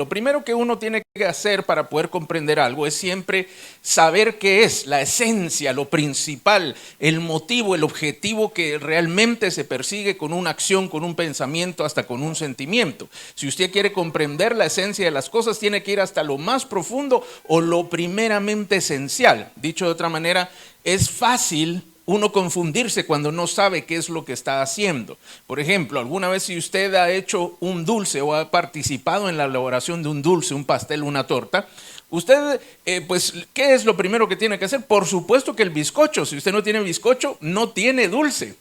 Lo primero que uno tiene que hacer para poder comprender algo es siempre saber qué es la esencia, lo principal, el motivo, el objetivo que realmente se persigue con una acción, con un pensamiento, hasta con un sentimiento. Si usted quiere comprender la esencia de las cosas, tiene que ir hasta lo más profundo o lo primeramente esencial. Dicho de otra manera, es fácil uno confundirse cuando no sabe qué es lo que está haciendo. Por ejemplo, alguna vez si usted ha hecho un dulce o ha participado en la elaboración de un dulce, un pastel, una torta, usted, pues, ¿qué es lo primero que tiene que hacer? Por supuesto que el bizcocho. Si usted no tiene bizcocho, no tiene dulce.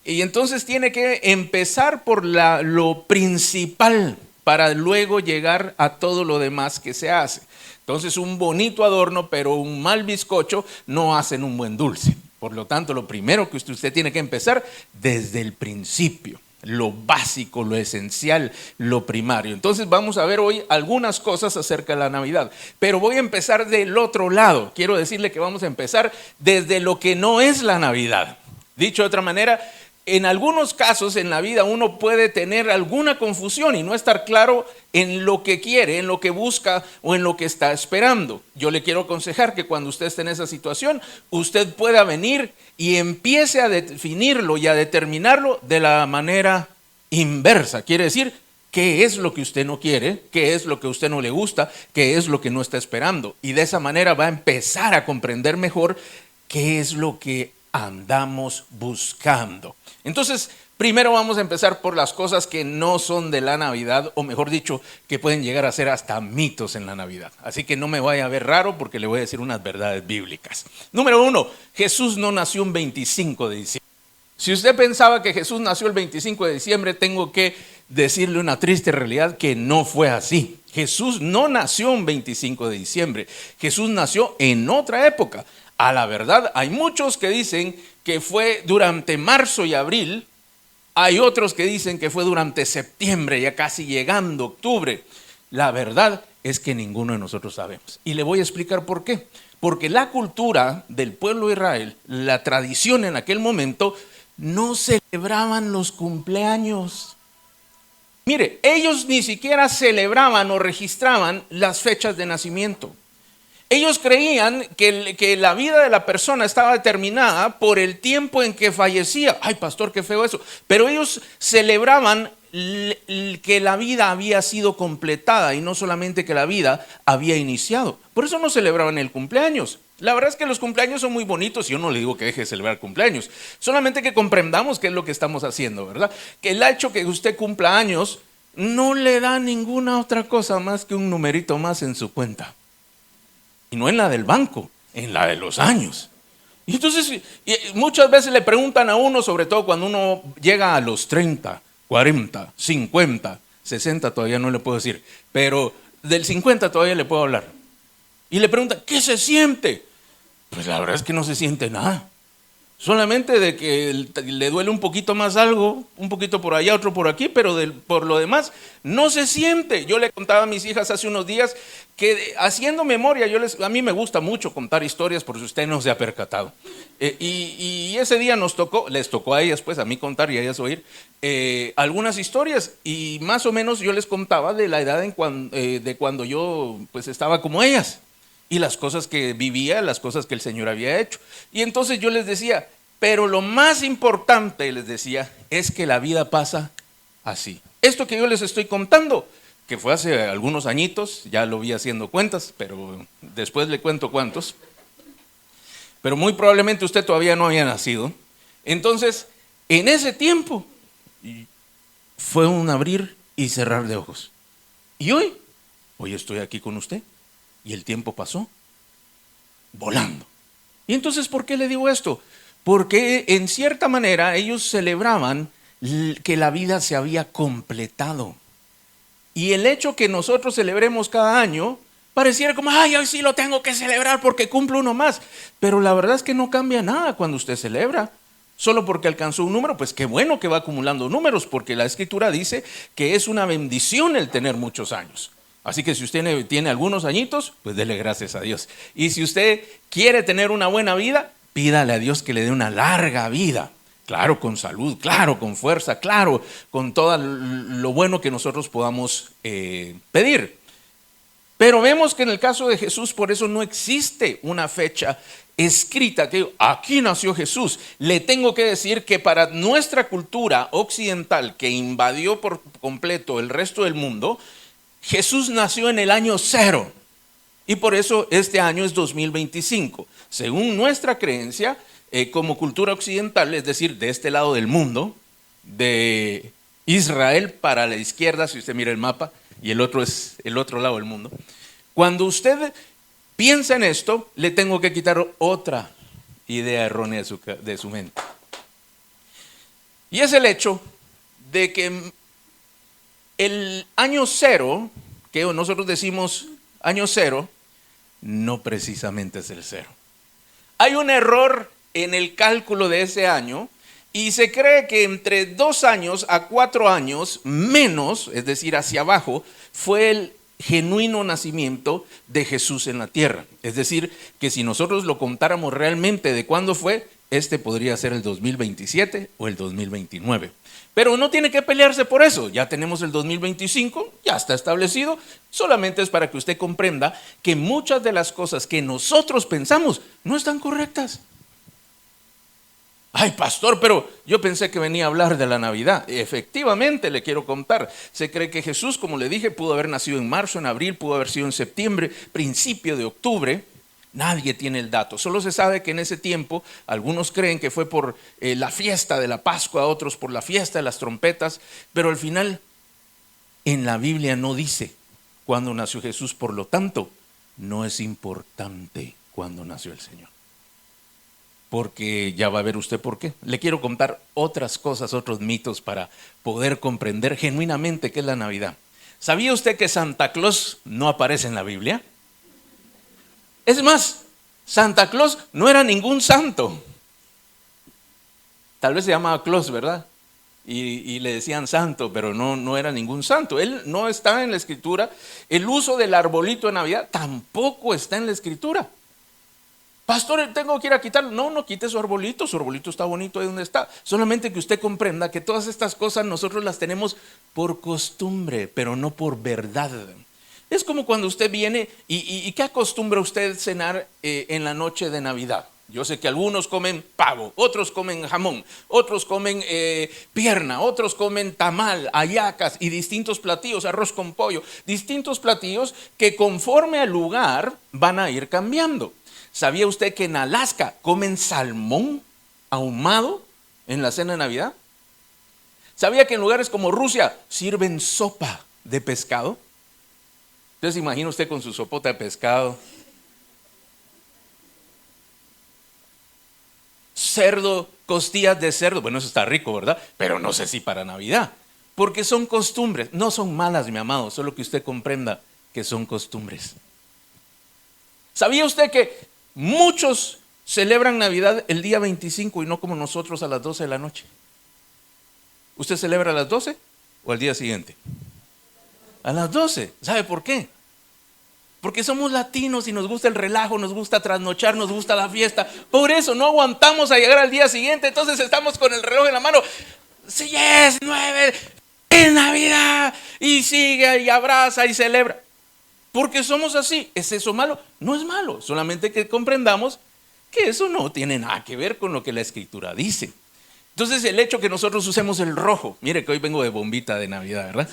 Y entonces tiene que empezar por lo principal para luego llegar a todo lo demás que se hace. Entonces, un bonito adorno, pero un mal bizcocho no hacen un buen dulce. Por lo tanto, lo primero que usted tiene que empezar desde el principio, lo básico, lo esencial, lo primario. Entonces vamos a ver hoy algunas cosas acerca de la Navidad, pero voy a empezar del otro lado. Quiero decirle que vamos a empezar desde lo que no es la Navidad. Dicho de otra manera, en algunos casos en la vida uno puede tener alguna confusión y no estar claro en lo que quiere, en lo que busca o en lo que está esperando. Yo le quiero aconsejar que cuando usted esté en esa situación, usted pueda venir y empiece a definirlo y a determinarlo de la manera inversa. Quiere decir, ¿qué es lo que usted no quiere? ¿Qué es lo que a usted no le gusta? ¿Qué es lo que no está esperando? Y de esa manera va a empezar a comprender mejor qué es lo que andamos buscando. Entonces, primero vamos a empezar por las cosas que no son de la Navidad, o mejor dicho, que pueden llegar a ser hasta mitos en la Navidad. Así que no me vaya a ver raro porque le voy a decir unas verdades bíblicas. Número 1, Jesús no nació un 25 de diciembre. Si usted pensaba que Jesús nació el 25 de diciembre, tengo que decirle una triste realidad que no fue así. Jesús no nació un 25 de diciembre. Jesús nació en otra época. A la verdad, hay muchos que dicen que fue durante marzo y abril. Hay otros que dicen que fue durante septiembre, ya casi llegando octubre. La verdad es que ninguno de nosotros sabemos. Y le voy a explicar por qué. Porque la cultura del pueblo de Israel, la tradición en aquel momento, no celebraban los cumpleaños. Mire, ellos ni siquiera celebraban o registraban las fechas de nacimiento. Ellos creían que la vida de la persona estaba determinada por el tiempo en que fallecía. Ay, pastor, qué feo eso. Pero ellos celebraban que la vida había sido completada y no solamente que la vida había iniciado. Por eso no celebraban el cumpleaños. La verdad es que los cumpleaños son muy bonitos y yo no le digo que deje de celebrar cumpleaños. Solamente que comprendamos qué es lo que estamos haciendo, ¿verdad? Que el hecho que usted cumpla años no le da ninguna otra cosa más que un numerito más en su cuenta. Y no en la del banco, en la de los años. Y entonces muchas veces le preguntan a uno, sobre todo cuando uno llega a los 30, 40, 50, 60 todavía no le puedo decir, pero del 50 todavía le puedo hablar. Y le preguntan, ¿qué se siente? Pues la verdad es que no se siente nada. Solamente de que le duele un poquito más algo, un poquito por allá, otro por aquí, pero por lo demás no se siente. Yo le contaba a mis hijas hace unos días que haciendo memoria, a mí me gusta mucho contar historias por si usted no se ha percatado. Y ese día les tocó a ellas, pues a mí contar y a ellas oír algunas historias. Y más o menos yo les contaba de la edad de cuando yo pues estaba como ellas. Y las cosas que vivía, las cosas que el Señor había hecho. Y entonces yo les decía, pero lo más importante, les decía, es que la vida pasa así. Esto que yo les estoy contando, que fue hace algunos añitos, ya lo vi haciendo cuentas, pero después le cuento cuántos. Pero muy probablemente usted todavía no había nacido. Entonces, en ese tiempo, fue un abrir y cerrar de ojos. Y hoy estoy aquí con usted. Y el tiempo pasó volando. Y entonces, ¿por qué le digo esto? Porque en cierta manera ellos celebraban que la vida se había completado. Y el hecho que nosotros celebremos cada año pareciera como, ay, hoy sí lo tengo que celebrar porque cumple uno más. Pero la verdad es que no cambia nada cuando usted celebra. Solo porque alcanzó un número, pues qué bueno que va acumulando números, porque la Escritura dice que es una bendición el tener muchos años. Así que si usted tiene algunos añitos, pues dele gracias a Dios. Y si usted quiere tener una buena vida, pídale a Dios que le dé una larga vida. Claro, con salud, claro, con fuerza, claro, con todo lo bueno que nosotros podamos pedir. Pero vemos que en el caso de Jesús, por eso no existe una fecha escrita que aquí nació Jesús. Le tengo que decir que para nuestra cultura occidental, que invadió por completo el resto del mundo, Jesús nació en el año 0. Y por eso este año es 2025. Según nuestra creencia, como cultura occidental, es decir, de este lado del mundo, de Israel para la izquierda, si usted mira el mapa, y el otro es el otro lado del mundo. Cuando usted piensa en esto, le tengo que quitar otra idea errónea de su mente. Y es el hecho de que el año 0, que nosotros decimos año 0, no precisamente es el 0. Hay un error en el cálculo de ese año y se cree que entre 2 años a 4 años menos, es decir, hacia abajo, fue el genuino nacimiento de Jesús en la tierra. Es decir, que si nosotros lo contáramos realmente de cuándo fue, podría ser el 2027 o el 2029. Pero no tiene que pelearse por eso, ya tenemos el 2025, ya está establecido, solamente es para que usted comprenda que muchas de las cosas que nosotros pensamos no están correctas. Ay, pastor, pero yo pensé que venía a hablar de la Navidad. Efectivamente, le quiero contar. Se cree que Jesús, como le dije, pudo haber nacido en marzo, en abril, pudo haber sido en septiembre, principio de octubre. Nadie tiene el dato. Solo se sabe que en ese tiempo, algunos creen que fue por la fiesta de la Pascua, otros por la fiesta de las trompetas, pero al final en la Biblia no dice cuándo nació Jesús. Por lo tanto, no es importante cuándo nació el Señor. Porque ya va a ver usted por qué. Le quiero contar otras cosas, otros mitos para poder comprender genuinamente qué es la Navidad. ¿Sabía usted que Santa Claus no aparece en la Biblia? Es más, Santa Claus no era ningún santo. Tal vez se llamaba Claus, ¿verdad? Y le decían santo, pero no era ningún santo. Él no está en la Escritura. El uso del arbolito de Navidad tampoco está en la Escritura. Pastor, tengo que ir a quitarlo. No quite su arbolito está bonito ahí donde está. Solamente que usted comprenda que todas estas cosas nosotros las tenemos por costumbre, pero no por verdad. Es como cuando usted viene y ¿qué acostumbra usted cenar en la noche de Navidad? Yo sé que algunos comen pavo, otros comen jamón, otros comen pierna, otros comen tamal, hallacas y distintos platillos, arroz con pollo, distintos platillos que conforme al lugar van a ir cambiando. ¿Sabía usted que en Alaska comen salmón ahumado en la cena de Navidad? ¿Sabía que en lugares como Rusia sirven sopa de pescado? Entonces imagina usted con su sopota de pescado, cerdo, costillas de cerdo. Bueno, eso está rico, ¿verdad? Pero no sé si para Navidad, porque son costumbres. No son malas, mi amado, solo que usted comprenda que son costumbres. ¿Sabía usted que muchos celebran Navidad el día 25 y no como nosotros a las 12 de la noche? ¿Usted celebra a las 12 o al día siguiente? A las 12. ¿Sabe por qué? Porque somos latinos y nos gusta el relajo, nos gusta trasnochar, nos gusta la fiesta. Por eso no aguantamos a llegar al día siguiente. Entonces estamos con el reloj en la mano. Sí, es 9, es Navidad. Y sigue y abraza y celebra. Porque somos así. ¿Es eso malo? No es malo. Solamente que comprendamos que eso no tiene nada que ver con lo que la Escritura dice. Entonces el hecho que nosotros usemos el rojo. Mire que hoy vengo de bombita de Navidad, ¿verdad?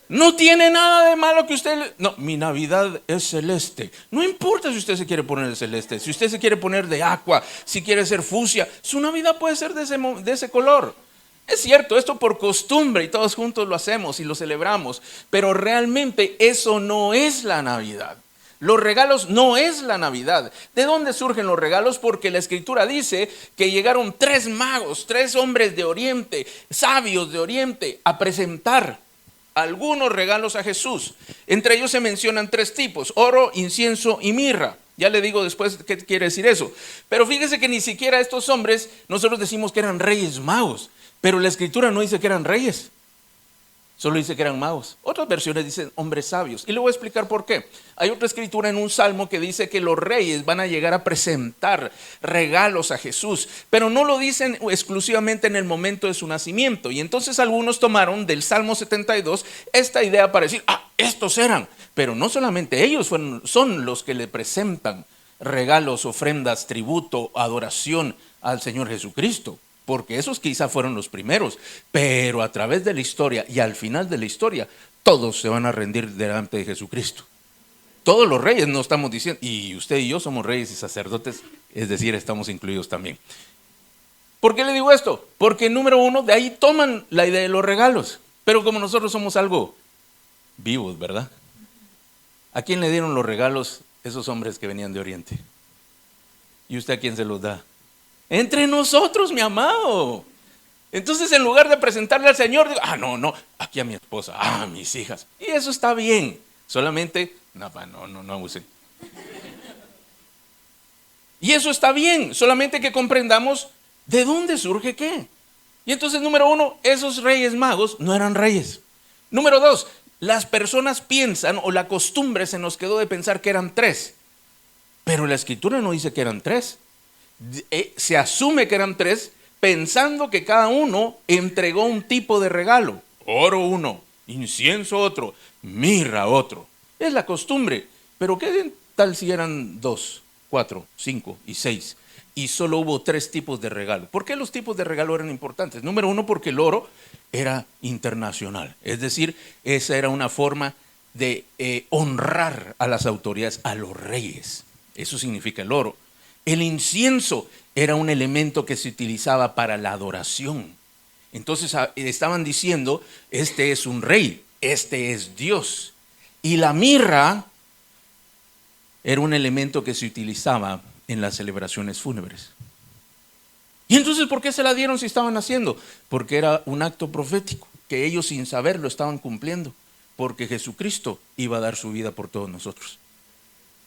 No tiene nada de malo que usted... No, mi Navidad es celeste. No importa si usted se quiere poner de celeste, si usted se quiere poner de aqua, si quiere ser fucsia, su Navidad puede ser de ese color. Es cierto, esto por costumbre y todos juntos lo hacemos y lo celebramos, pero realmente eso no es la Navidad. Los regalos no es la Navidad. ¿De dónde surgen los regalos? Porque la Escritura dice que llegaron 3 magos, 3 hombres de Oriente, sabios de Oriente, a presentar algunos regalos a Jesús. Entre ellos se mencionan 3 tipos: oro, incienso y mirra. Ya le digo después qué quiere decir eso. Pero fíjese que ni siquiera estos hombres, nosotros decimos que eran reyes magos, pero la Escritura no dice que eran reyes. Solo dice que eran magos. Otras versiones dicen hombres sabios. Y le voy a explicar por qué. Hay otra escritura en un salmo que dice que los reyes van a llegar a presentar regalos a Jesús, pero no lo dicen exclusivamente en el momento de su nacimiento. Y entonces algunos tomaron del Salmo 72 esta idea para decir, estos eran. Pero no solamente ellos son los que le presentan regalos, ofrendas, tributo, adoración al Señor Jesucristo. Porque esos quizá fueron los primeros, pero a través de la historia y al final de la historia, todos se van a rendir delante de Jesucristo. Todos los reyes, no estamos diciendo, y usted y yo somos reyes y sacerdotes, es decir, estamos incluidos también. ¿Por qué le digo esto? Porque número uno, de ahí toman la idea de los regalos, pero como nosotros somos algo vivos, ¿verdad? ¿A quién le dieron los regalos esos hombres que venían de Oriente? ¿Y usted a quién se los da? Entre nosotros, mi amado. Entonces, en lugar de presentarle al Señor, digo, no, aquí a mi esposa, a mis hijas. Y eso está bien. Solamente, no abusen. Y eso está bien. Solamente que comprendamos de dónde surge qué. Y entonces, número uno, esos reyes magos no eran reyes. Número dos, las personas piensan, o la costumbre se nos quedó de pensar que eran tres. Pero la Escritura no dice que eran tres. Se asume que eran tres, pensando que cada uno entregó un tipo de regalo. Oro uno, incienso otro, mirra otro. Es la costumbre. Pero ¿qué tal si eran 2, 4, 5 y 6? Y solo hubo 3 tipos de regalo. ¿Por qué los tipos de regalo eran importantes? Número uno, porque el oro era internacional. Es decir, esa era una forma de honrar a las autoridades, a los reyes. Eso significa el oro. El incienso era un elemento que se utilizaba para la adoración. Entonces estaban diciendo, este es un rey, este es Dios. Y la mirra era un elemento que se utilizaba en las celebraciones fúnebres. Y entonces, ¿por qué se la dieron si estaban haciendo? Porque era un acto profético, que ellos sin saberlo estaban cumpliendo, porque Jesucristo iba a dar su vida por todos nosotros.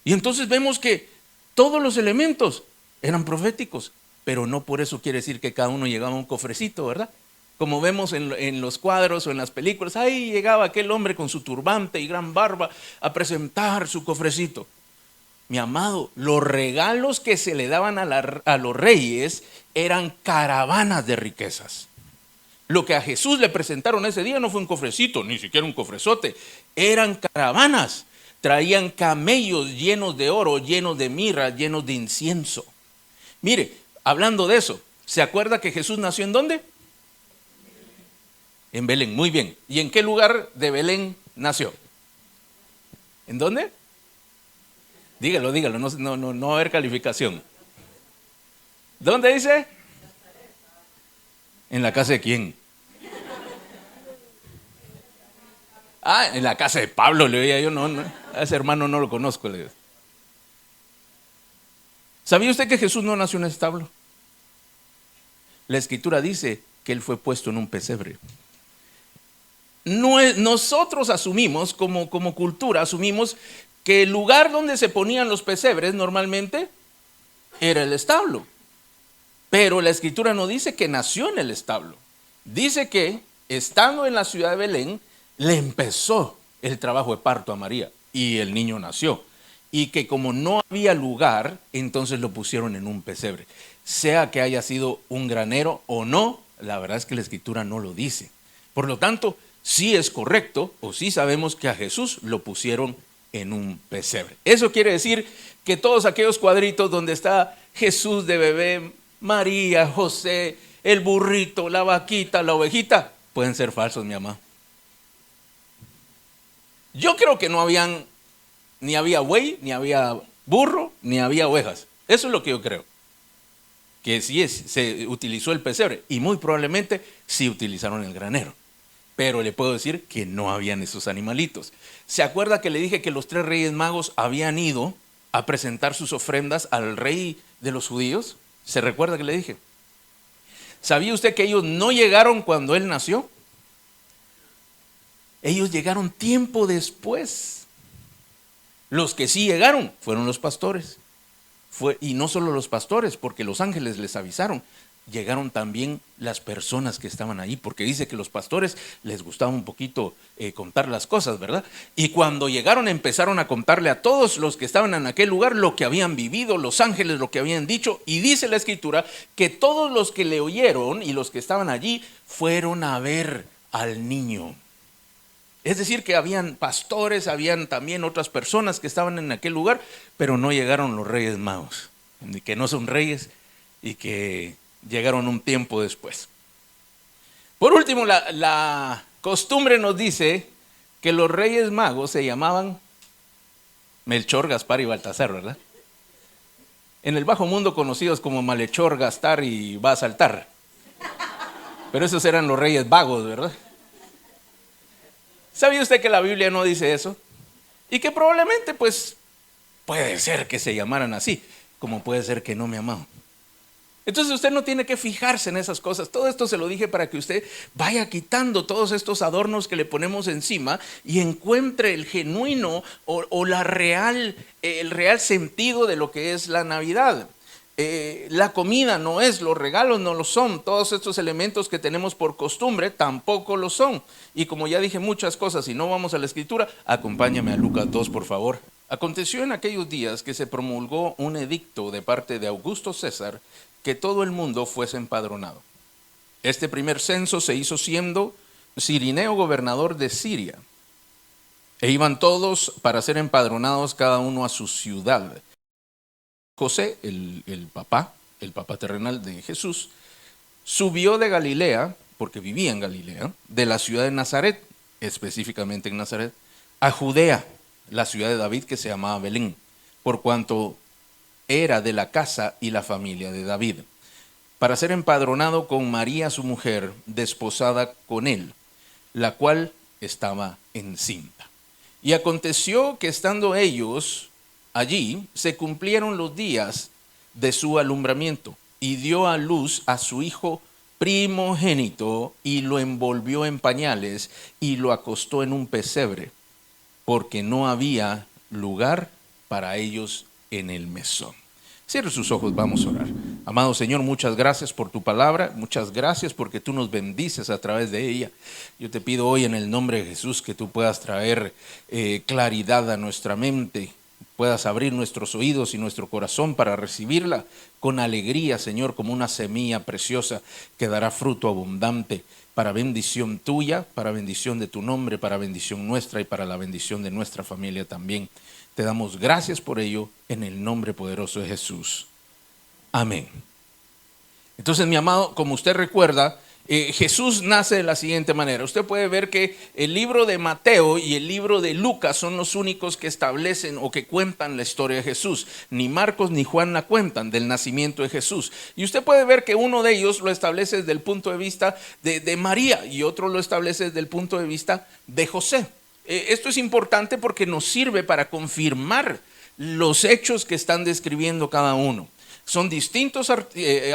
Y entonces vemos que todos los elementos eran proféticos, pero no por eso quiere decir que cada uno llegaba a un cofrecito, ¿verdad? Como vemos en los cuadros o en las películas, ahí llegaba aquel hombre con su turbante y gran barba a presentar su cofrecito. Mi amado, los regalos que se le daban a los reyes eran caravanas de riquezas. Lo que a Jesús le presentaron ese día no fue un cofrecito, ni siquiera un cofrezote, eran caravanas. Traían camellos llenos de oro, llenos de mirra, llenos de incienso. Mire, hablando de eso, ¿se acuerda que Jesús nació en dónde? En Belén, muy bien. ¿Y en qué lugar de Belén nació? ¿En dónde? Dígalo, no va a haber calificación. ¿Dónde dice? ¿En la casa de quién? En la casa de Pablo, le oía yo, no, a ese hermano no lo conozco. ¿Sabía usted que Jesús no nació en un establo? La Escritura dice que Él fue puesto en un pesebre. Nosotros asumimos, como cultura, asumimos que el lugar donde se ponían los pesebres normalmente era el establo. Pero la Escritura no dice que nació en el establo. Dice que, estando en la ciudad de Belén, le empezó el trabajo de parto a María y el niño nació. Y que como no había lugar, entonces lo pusieron en un pesebre. Sea que haya sido un granero o no, la verdad es que la Escritura no lo dice. Por lo tanto, sí es correcto, o sí sabemos que a Jesús lo pusieron en un pesebre. Eso quiere decir que todos aquellos cuadritos donde está Jesús de bebé, María, José, el burrito, la vaquita, la ovejita, pueden ser falsos, mi amado. Yo creo que ni había buey, ni había burro, ni había ovejas. Eso es lo que yo creo. Que sí se utilizó el pesebre y muy probablemente sí utilizaron el granero. Pero le puedo decir que no habían esos animalitos. ¿Se acuerda que le dije que los 3 reyes magos habían ido a presentar sus ofrendas al rey de los judíos? ¿Se recuerda que le dije? ¿Sabía usted que ellos no llegaron cuando él nació? Ellos llegaron tiempo después. Los que sí llegaron fueron los pastores. Y no solo los pastores, porque los ángeles les avisaron. llegaron también las personas que estaban ahí, porque dice que los pastores les gustaba un poquito contar las cosas, ¿verdad? Y cuando llegaron empezaron a contarle a todos los que estaban en aquel lugar lo que habían vivido, los ángeles lo que habían dicho, y dice la escritura que todos los que le oyeron y los que estaban allí fueron a ver al niño. Es decir, que habían pastores, habían también otras personas que estaban en aquel lugar, pero no llegaron los Reyes Magos, que no son reyes y que llegaron un tiempo después. Por último, la costumbre nos dice que los Reyes Magos se llamaban Melchor, Gaspar y Baltasar, ¿verdad? En el bajo mundo conocidos como Malhechor, Gastar y va a saltar. Pero esos eran los Reyes Vagos, ¿verdad? ¿Sabía usted que la Biblia no dice eso? Y que probablemente pues puede ser que se llamaran así, como puede ser que no, mi amado. Entonces usted no tiene que fijarse en esas cosas. Todo esto se lo dije para que usted vaya quitando todos estos adornos que le ponemos encima y encuentre el genuino o el real sentido de lo que es la Navidad. La comida no es, los regalos no lo son, todos estos elementos que tenemos por costumbre tampoco lo son. Y como ya dije muchas cosas y no vamos a la escritura, acompáñame a Lucas 2, por favor. Aconteció en aquellos días que se promulgó un edicto de parte de Augusto César que todo el mundo fuese empadronado. Este primer censo se hizo siendo Cirineo gobernador de Siria. E iban todos para ser empadronados cada uno a su ciudad. José, el papá terrenal de Jesús, subió de Galilea, porque vivía en Galilea, de la ciudad de Nazaret, específicamente en Nazaret, a Judea, la ciudad de David que se llamaba Belén, por cuanto era de la casa y la familia de David, para ser empadronado con María su mujer, desposada con él, la cual estaba encinta. Y aconteció que estando ellos allí, se cumplieron los días de su alumbramiento, y dio a luz a su hijo primogénito, y lo envolvió en pañales, y lo acostó en un pesebre, porque no había lugar para ellos en el mesón. Cierre sus ojos, vamos a orar. Amado Señor, muchas gracias por tu palabra, muchas gracias porque tú nos bendices a través de ella. Yo te pido hoy en el nombre de Jesús que tú puedas traer claridad a nuestra mente, puedas abrir nuestros oídos y nuestro corazón para recibirla con alegría, Señor, como una semilla preciosa que dará fruto abundante para bendición tuya, para bendición de tu nombre, para bendición nuestra y para la bendición de nuestra familia también. Te damos gracias por ello en el nombre poderoso de Jesús. Amén. Entonces, mi amado, como usted recuerda, Jesús nace de la siguiente manera. Usted puede ver que el libro de Mateo y el libro de Lucas son los únicos que establecen o que cuentan la historia de Jesús. Ni Marcos ni Juan la cuentan del nacimiento de Jesús. Y usted puede ver que uno de ellos lo establece desde el punto de vista de María y otro lo establece desde el punto de vista de José. Esto es importante porque nos sirve para confirmar los hechos que están describiendo cada uno. Son distintos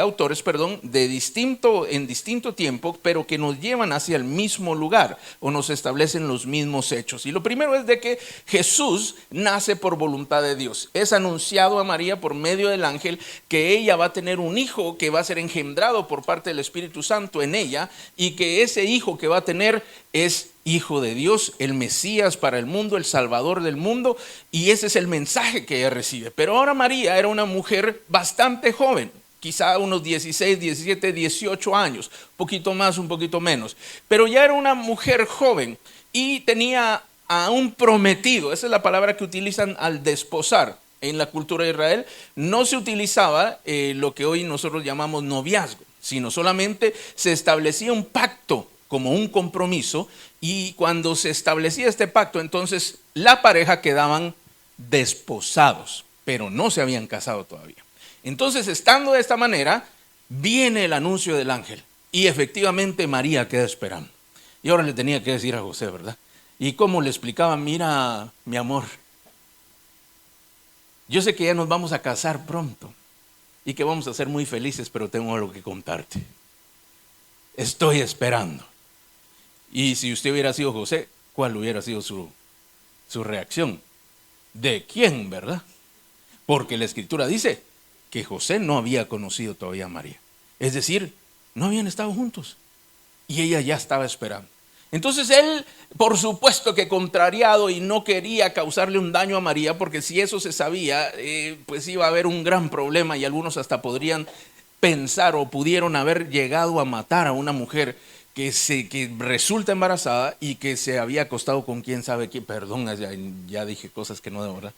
autores, en distinto tiempo, pero que nos llevan hacia el mismo lugar o nos establecen los mismos hechos. Y lo primero es de que Jesús nace por voluntad de Dios. Es anunciado a María por medio del ángel que ella va a tener un hijo que va a ser engendrado por parte del Espíritu Santo en ella y que ese hijo que va a tener es Hijo de Dios, el Mesías para el mundo, el Salvador del mundo, y ese es el mensaje que ella recibe. Pero ahora María era una mujer bastante joven, quizá unos 16, 17, 18 años, un poquito más, un poquito menos, pero ya era una mujer joven y tenía a un prometido. Esa es la palabra que utilizan al desposar. En la cultura de Israel no se utilizaba lo que hoy nosotros llamamos noviazgo, sino solamente se establecía un pacto como un compromiso, y cuando se establecía este pacto, entonces la pareja quedaban desposados, pero no se habían casado todavía. Entonces, estando de esta manera, viene el anuncio del ángel, y efectivamente María queda esperando. Y ahora le tenía que decir a José, ¿verdad? Y como le explicaba, mira, mi amor, yo sé que ya nos vamos a casar pronto, y que vamos a ser muy felices, pero tengo algo que contarte. Estoy esperando. Y si usted hubiera sido José, ¿cuál hubiera sido su reacción? ¿De quién, verdad? Porque la Escritura dice que José no había conocido todavía a María. Es decir, no habían estado juntos y ella ya estaba esperando. Entonces él, por supuesto que contrariado y no quería causarle un daño a María, porque si eso se sabía, pues iba a haber un gran problema y algunos hasta podrían pensar o pudieron haber llegado a matar a una mujer que resulta embarazada y que se había acostado con quién sabe quién. Perdón, ya dije cosas que no de verdad.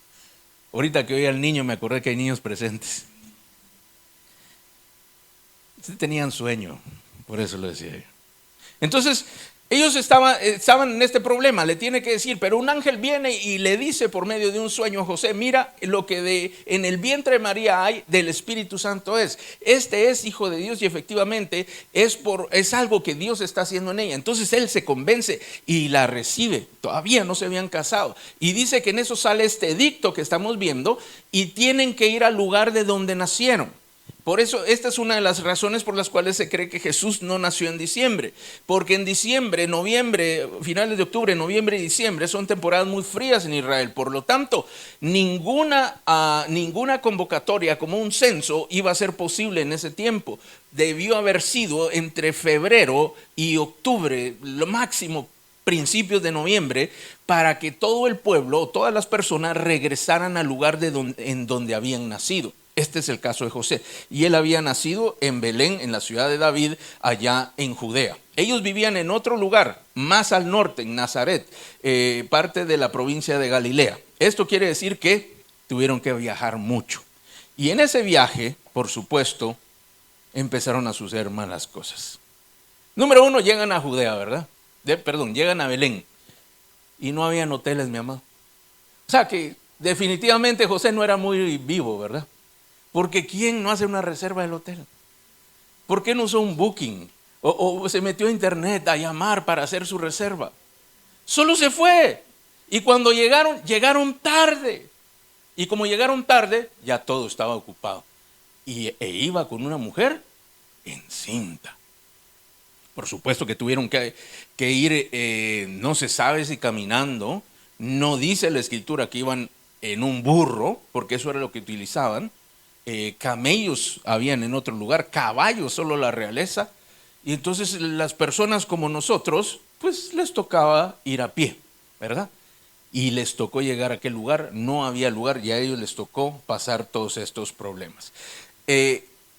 Ahorita que oí al niño me acordé que hay niños presentes. Tenían sueño, por eso lo decía yo. Entonces, ellos estaban en este problema, le tiene que decir, pero un ángel viene y le dice por medio de un sueño a José, mira lo que en el vientre de María hay del Espíritu Santo es. Este es hijo de Dios y efectivamente es algo que Dios está haciendo en ella. Entonces él se convence y la recibe. Todavía no se habían casado. Y dice que en eso sale este edicto que estamos viendo y tienen que ir al lugar de donde nacieron. Por eso esta es una de las razones por las cuales se cree que Jesús no nació en diciembre, porque en diciembre, noviembre, finales de octubre, noviembre y diciembre son temporadas muy frías en Israel. Por lo tanto, ninguna convocatoria como un censo iba a ser posible en ese tiempo. Debió haber sido entre febrero y octubre, lo máximo principios de noviembre, para que todo el pueblo, todas las personas regresaran al lugar en donde habían nacido. Este es el caso de José. Y él había nacido en Belén, en la ciudad de David, allá en Judea. Ellos vivían en otro lugar, más al norte, en Nazaret, parte de la provincia de Galilea. Esto quiere decir que tuvieron que viajar mucho. Y en ese viaje, por supuesto, empezaron a suceder malas cosas. Número uno, llegan a Judea, ¿verdad? Llegan a Belén. Y no habían hoteles, mi amado. O sea que definitivamente José no era muy vivo, ¿verdad? Porque ¿quién no hace una reserva del hotel? ¿Por qué no usó un booking? O se metió a internet a llamar para hacer su reserva. Solo se fue. Y cuando llegaron tarde. Y como llegaron tarde, ya todo estaba ocupado. E iba con una mujer encinta. Por supuesto que tuvieron que ir, no se sabe si caminando. No dice la escritura que iban en un burro, porque eso era lo que utilizaban. Camellos habían en otro lugar, caballos, solo la realeza. Y entonces las personas como nosotros, pues les tocaba ir a pie, ¿verdad? Y les tocó llegar a aquel lugar, no había lugar y a ellos les tocó pasar todos estos problemas.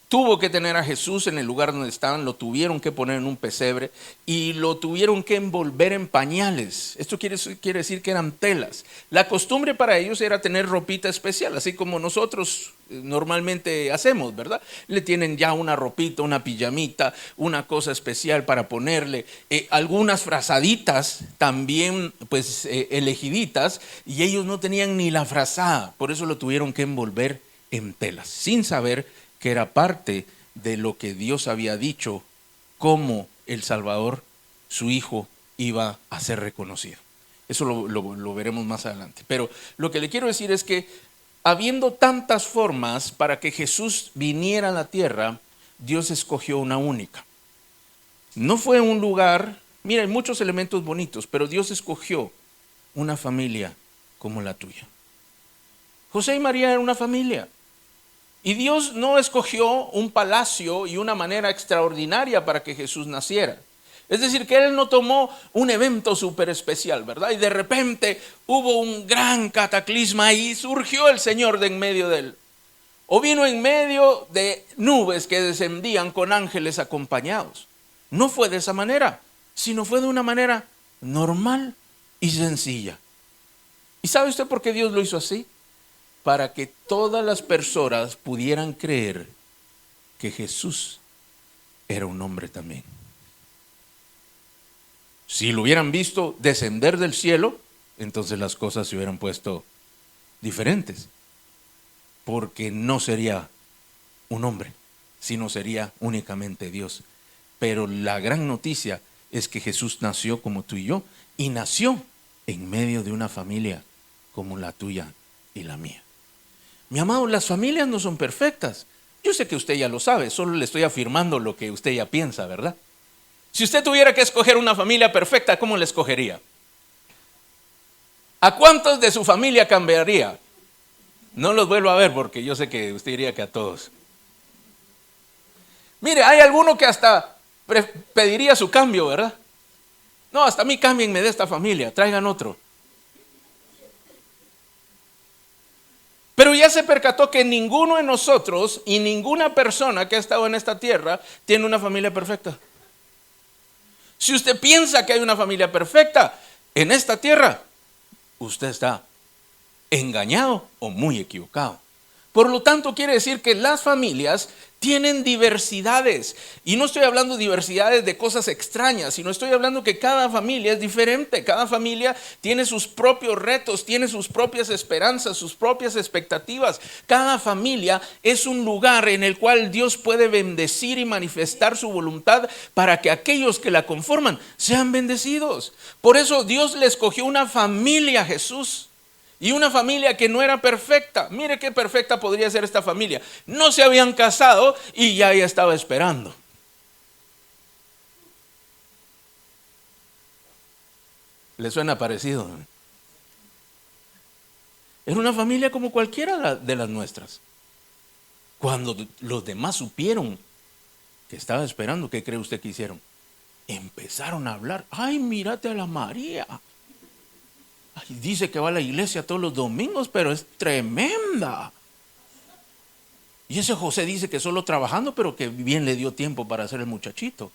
Tuvo que tener a Jesús en el lugar donde estaban, lo tuvieron que poner en un pesebre y lo tuvieron que envolver en pañales. Esto quiere decir que eran telas. La costumbre para ellos era tener ropita especial, así como nosotros normalmente hacemos, ¿verdad? Le tienen ya una ropita, una pijamita, una cosa especial para ponerle, algunas frazaditas también pues elegiditas, y ellos no tenían ni la frazada, por eso lo tuvieron que envolver en telas, sin saber que era parte de lo que Dios había dicho, cómo el Salvador, su Hijo, iba a ser reconocido. Eso lo veremos más adelante. Pero lo que le quiero decir es que habiendo tantas formas para que Jesús viniera a la tierra, Dios escogió una única. No fue un lugar, mira, hay muchos elementos bonitos, pero Dios escogió una familia como la tuya. José y María eran una familia. Y Dios no escogió un palacio y una manera extraordinaria para que Jesús naciera. Es decir, que Él no tomó un evento súper especial, ¿verdad? Y de repente hubo un gran cataclisma y surgió el Señor de en medio de Él. O vino en medio de nubes que descendían con ángeles acompañados. No fue de esa manera, sino fue de una manera normal y sencilla. ¿Y sabe usted por qué Dios lo hizo así? Para que todas las personas pudieran creer que Jesús era un hombre también. Si lo hubieran visto descender del cielo, entonces las cosas se hubieran puesto diferentes. Porque no sería un hombre, sino sería únicamente Dios. Pero la gran noticia es que Jesús nació como tú y yo, y nació en medio de una familia como la tuya y la mía. Mi amado, las familias no son perfectas. Yo sé que usted ya lo sabe, solo le estoy afirmando lo que usted ya piensa, ¿verdad? Si usted tuviera que escoger una familia perfecta, ¿cómo la escogería? ¿A cuántos de su familia cambiaría? No los vuelvo a ver porque yo sé que usted diría que a todos. Mire, hay alguno que hasta pediría su cambio, ¿verdad? No, hasta a mí cámbienme de esta familia, traigan otro. Pero ya se percató que ninguno de nosotros y ninguna persona que ha estado en esta tierra tiene una familia perfecta. Si usted piensa que hay una familia perfecta en esta tierra, usted está engañado o muy equivocado. Por lo tanto, quiere decir que las familias tienen diversidades. Y no estoy hablando de diversidades de cosas extrañas, sino estoy hablando que cada familia es diferente. Cada familia tiene sus propios retos, tiene sus propias esperanzas, sus propias expectativas. Cada familia es un lugar en el cual Dios puede bendecir y manifestar su voluntad para que aquellos que la conforman sean bendecidos. Por eso Dios le escogió una familia a Jesús. Y una familia que no era perfecta. Mire qué perfecta podría ser esta familia. No se habían casado y ya ella estaba esperando. ¿Le suena parecido? Era una familia como cualquiera de las nuestras. Cuando los demás supieron que estaba esperando, ¿qué cree usted que hicieron? Empezaron a hablar. Ay, mírate a la María. Ay, dice que va a la iglesia todos los domingos, pero es tremenda. Y ese José dice que solo trabajando, pero que bien le dio tiempo para hacer el muchachito.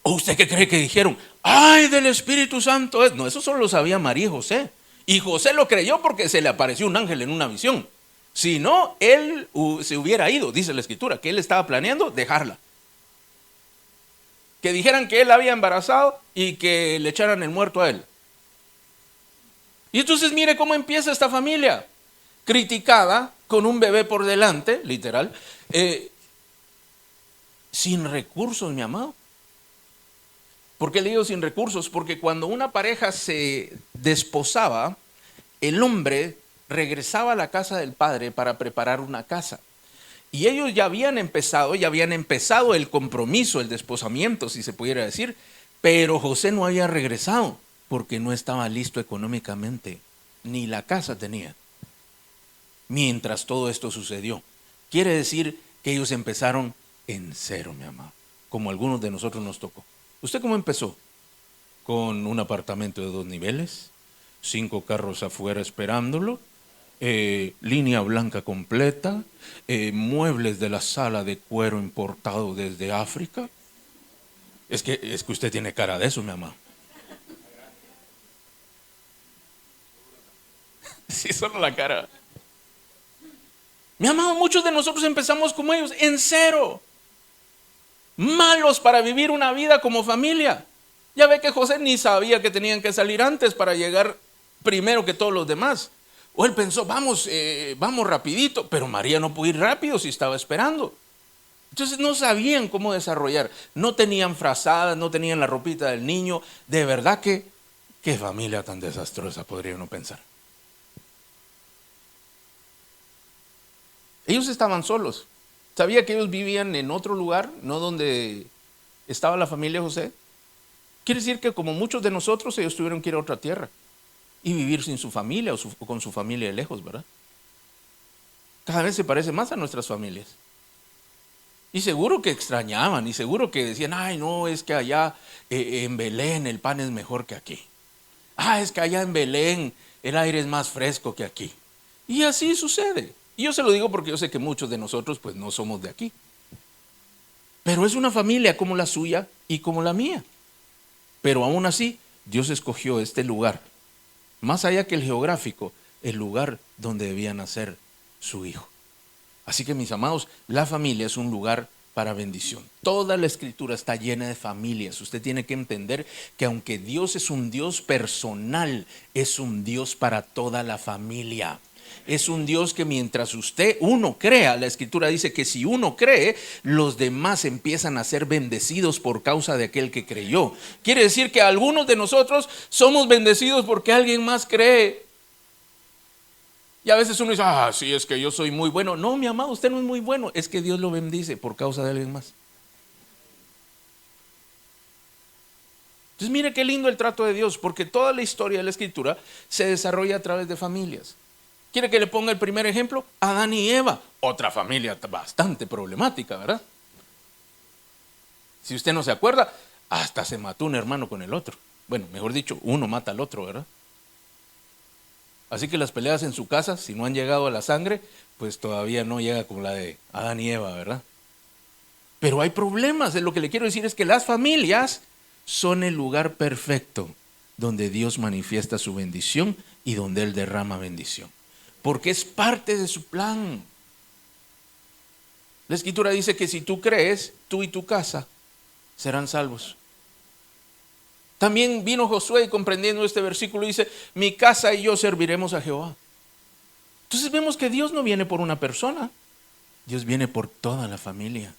¿O usted qué cree que dijeron? Ay, del Espíritu Santo es. No, eso solo lo sabía María y José. Y José lo creyó porque se le apareció un ángel en una visión. Si no, él se hubiera ido, dice la Escritura, que él estaba planeando dejarla. Que dijeran que él la había embarazado y que le echaran el muerto a él. Y entonces mire cómo empieza esta familia. Criticada, con un bebé por delante, literal, sin recursos, mi amado. ¿Por qué le digo sin recursos? Porque cuando una pareja se desposaba, el hombre regresaba a la casa del padre para preparar una casa. Y ellos ya habían empezado el compromiso, el desposamiento, si se pudiera decir, pero José no había regresado porque no estaba listo económicamente, ni la casa tenía. Mientras todo esto sucedió, quiere decir que ellos empezaron en cero, mi amado, como a algunos de nosotros nos tocó. ¿Usted cómo empezó? Con un apartamento de 2 niveles, 5 carros afuera esperándolo. Línea blanca completa, muebles de la sala de cuero importado desde África. Es que usted tiene cara de eso, mi amado. Sí, solo la cara. Mi amado, muchos de nosotros empezamos como ellos, en cero. Malos para vivir una vida como familia. Ya ve que José ni sabía que tenían que salir antes para llegar primero que todos los demás. O él pensó, vamos rapidito, pero María no pudo ir rápido si estaba esperando. Entonces no sabían cómo desarrollar, no tenían frazadas, no tenían la ropita del niño. De verdad que, qué familia tan desastrosa podría uno pensar. Ellos estaban solos. ¿Sabía que ellos vivían en otro lugar, no donde estaba la familia de José? Quiere decir que como muchos de nosotros, ellos tuvieron que ir a otra tierra y vivir sin su familia o con su familia de lejos, ¿verdad? Cada vez se parece más a nuestras familias. Y seguro que extrañaban, y seguro que decían, ay no, es que allá en Belén el pan es mejor que aquí. Es que allá en Belén el aire es más fresco que aquí. Y así sucede. Y yo se lo digo porque yo sé que muchos de nosotros pues no somos de aquí. Pero es una familia como la suya y como la mía. Pero aún así, Dios escogió este lugar, más allá que el geográfico, el lugar donde debía nacer su hijo. Así que mis amados, la familia es un lugar para bendición. Toda la Escritura está llena de familias. Usted tiene que entender que aunque Dios es un Dios personal, es un Dios para toda la familia. Es un Dios que mientras uno crea, la Escritura dice que si uno cree, los demás empiezan a ser bendecidos por causa de aquel que creyó. Quiere decir que algunos de nosotros somos bendecidos porque alguien más cree. Y a veces uno dice, sí, es que yo soy muy bueno. No, mi amado, usted no es muy bueno, es que Dios lo bendice por causa de alguien más. Entonces mire qué lindo el trato de Dios, porque toda la historia de la Escritura se desarrolla a través de familias. ¿Quiere que le ponga el primer ejemplo? Adán y Eva, otra familia bastante problemática, ¿verdad? Si usted no se acuerda, hasta se mató un hermano con el otro. Bueno, mejor dicho, uno mata al otro, ¿verdad? Así que las peleas en su casa, si no han llegado a la sangre, pues todavía no llega como la de Adán y Eva, ¿verdad? Pero hay problemas. Lo que le quiero decir es que las familias son el lugar perfecto donde Dios manifiesta su bendición y donde Él derrama bendición. Porque es parte de su plan. La Escritura dice que si tú crees, tú y tu casa serán salvos. También vino Josué y comprendiendo este versículo dice, mi casa y yo serviremos a Jehová. Entonces vemos que Dios no viene por una persona, Dios viene por toda la familia.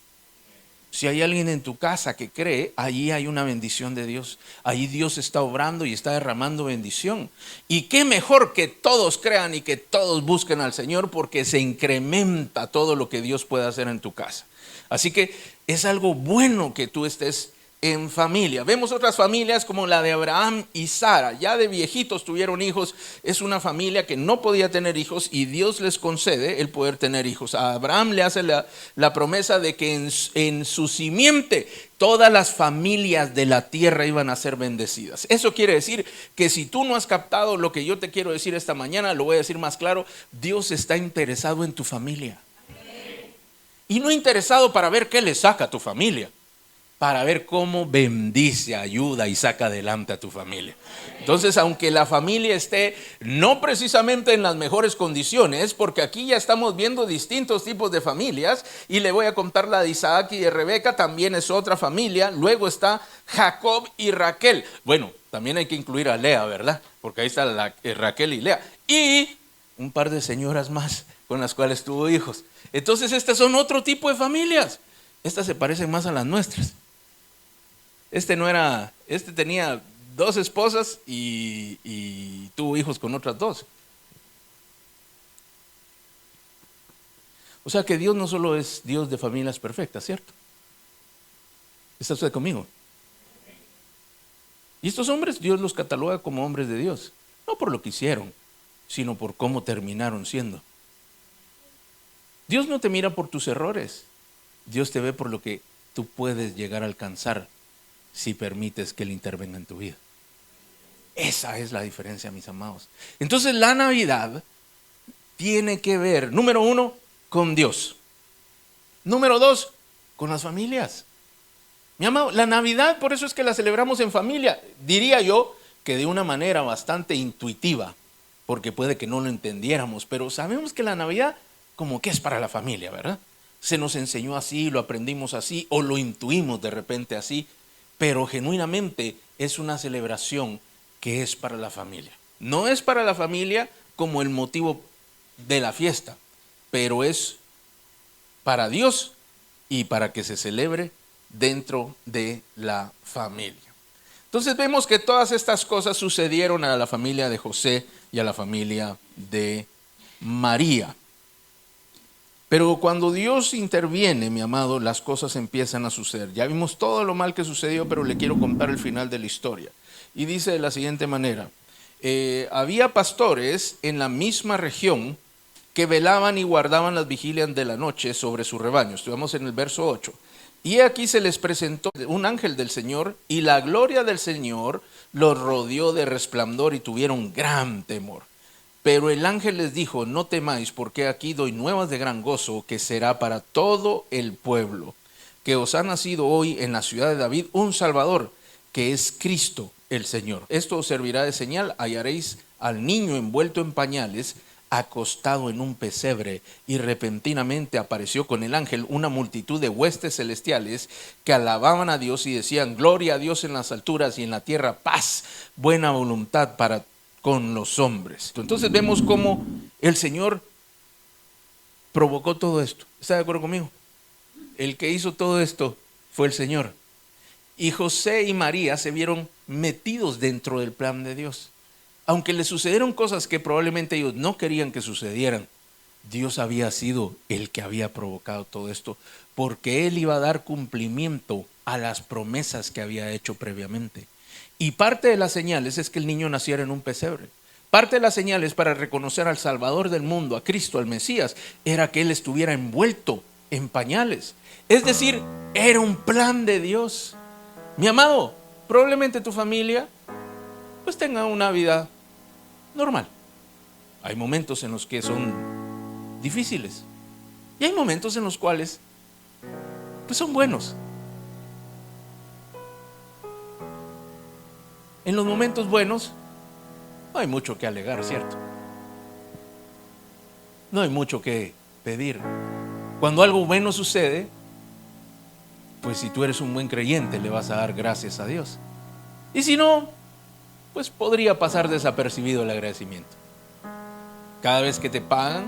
Si hay alguien en tu casa que cree, allí hay una bendición de Dios. Allí Dios está obrando y está derramando bendición. Y qué mejor que todos crean y que todos busquen al Señor, porque se incrementa todo lo que Dios puede hacer en tu casa. Así que es algo bueno que tú estés en familia. Vemos otras familias como la de Abraham y Sara. Ya de viejitos tuvieron hijos. Es una familia que no podía tener hijos y Dios les concede el poder tener hijos. A Abraham le hace la promesa de que en su simiente todas las familias de la tierra iban a ser bendecidas. Eso quiere decir que si tú no has captado lo que yo te quiero decir esta mañana, lo voy a decir más claro. Dios está interesado en tu familia. Y no interesado para ver qué le saca a tu familia, para ver cómo bendice, ayuda y saca adelante a tu familia. Entonces, aunque la familia esté no precisamente en las mejores condiciones, porque aquí ya estamos viendo distintos tipos de familias, y le voy a contar la de Isaac y de Rebeca, también es otra familia. Luego está Jacob y Raquel. Bueno, también hay que incluir a Lea, ¿verdad? Porque ahí está Raquel y Lea. Y un par de señoras más con las cuales tuvo hijos. Entonces, estas son otro tipo de familias. Estas se parecen más a las nuestras. Este tenía 2 esposas y tuvo hijos con otras 2. O sea que Dios no solo es Dios de familias perfectas, ¿cierto? ¿Está usted conmigo? Y estos hombres Dios los cataloga como hombres de Dios, no por lo que hicieron, sino por cómo terminaron siendo. Dios no te mira por tus errores, Dios te ve por lo que tú puedes llegar a alcanzar si permites que Él intervenga en tu vida. Esa es la diferencia, mis amados. Entonces la Navidad tiene que ver, número 1, con Dios. Número 2, con las familias. Mi amado, la Navidad, por eso es que la celebramos en familia. Diría yo que de una manera bastante intuitiva, porque puede que no lo entendiéramos, pero sabemos que la Navidad como que es para la familia, ¿verdad? Se nos enseñó así, lo aprendimos así, o lo intuimos de repente así. Pero genuinamente es una celebración que es para la familia. No es para la familia como el motivo de la fiesta, pero es para Dios y para que se celebre dentro de la familia. Entonces vemos que todas estas cosas sucedieron a la familia de José y a la familia de María. Pero cuando Dios interviene, mi amado, las cosas empiezan a suceder. Ya vimos todo lo mal que sucedió, pero le quiero contar el final de la historia. Y dice de la siguiente manera, había pastores en la misma región que velaban y guardaban las vigilias de la noche sobre su rebaño. Estuvimos en el verso 8. Y aquí se les presentó un ángel del Señor, y la gloria del Señor los rodeó de resplandor y tuvieron gran temor. Pero el ángel les dijo, no temáis, porque aquí doy nuevas de gran gozo, que será para todo el pueblo, que os ha nacido hoy en la ciudad de David un Salvador, que es Cristo el Señor. Esto os servirá de señal, hallaréis al niño envuelto en pañales, acostado en un pesebre, y repentinamente apareció con el ángel una multitud de huestes celestiales que alababan a Dios y decían, gloria a Dios en las alturas y en la tierra paz, buena voluntad para con los hombres. Entonces vemos cómo el Señor provocó todo esto. ¿Está de acuerdo conmigo? El que hizo todo esto fue el Señor. Y José y María se vieron metidos dentro del plan de Dios. Aunque les sucedieron cosas que probablemente ellos no querían que sucedieran, Dios había sido el que había provocado todo esto, porque Él iba a dar cumplimiento a las promesas que había hecho previamente. Y parte de las señales es que el niño naciera en un pesebre. Parte de las señales para reconocer al Salvador del mundo, a Cristo, al Mesías, era que Él estuviera envuelto en pañales. Es decir, era un plan de Dios. Mi amado, probablemente tu familia pues tenga una vida normal. Hay momentos en los que son difíciles y hay momentos en los cuales pues son buenos. En los momentos buenos no hay mucho que alegar, ¿cierto? No hay mucho que pedir. Cuando algo bueno sucede, pues si tú eres un buen creyente le vas a dar gracias a Dios. Y si no, pues podría pasar desapercibido el agradecimiento. Cada vez que te pagan,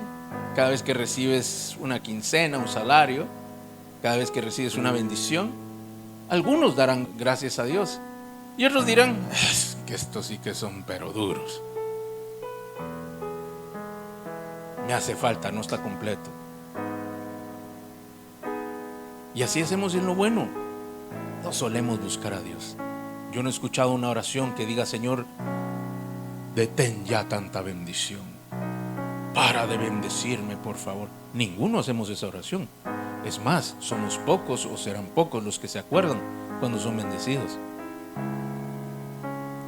cada vez que recibes una quincena, un salario, cada vez que recibes una bendición, algunos darán gracias a Dios y otros dirán, es que estos sí que son pero duros. Me hace falta, no está completo. Y así hacemos en lo bueno. No solemos buscar a Dios. Yo no he escuchado una oración que diga, Señor, detén ya tanta bendición. Para de bendecirme, por favor. Ninguno hacemos esa oración. Es más, somos pocos o serán pocos los que se acuerdan cuando son bendecidos.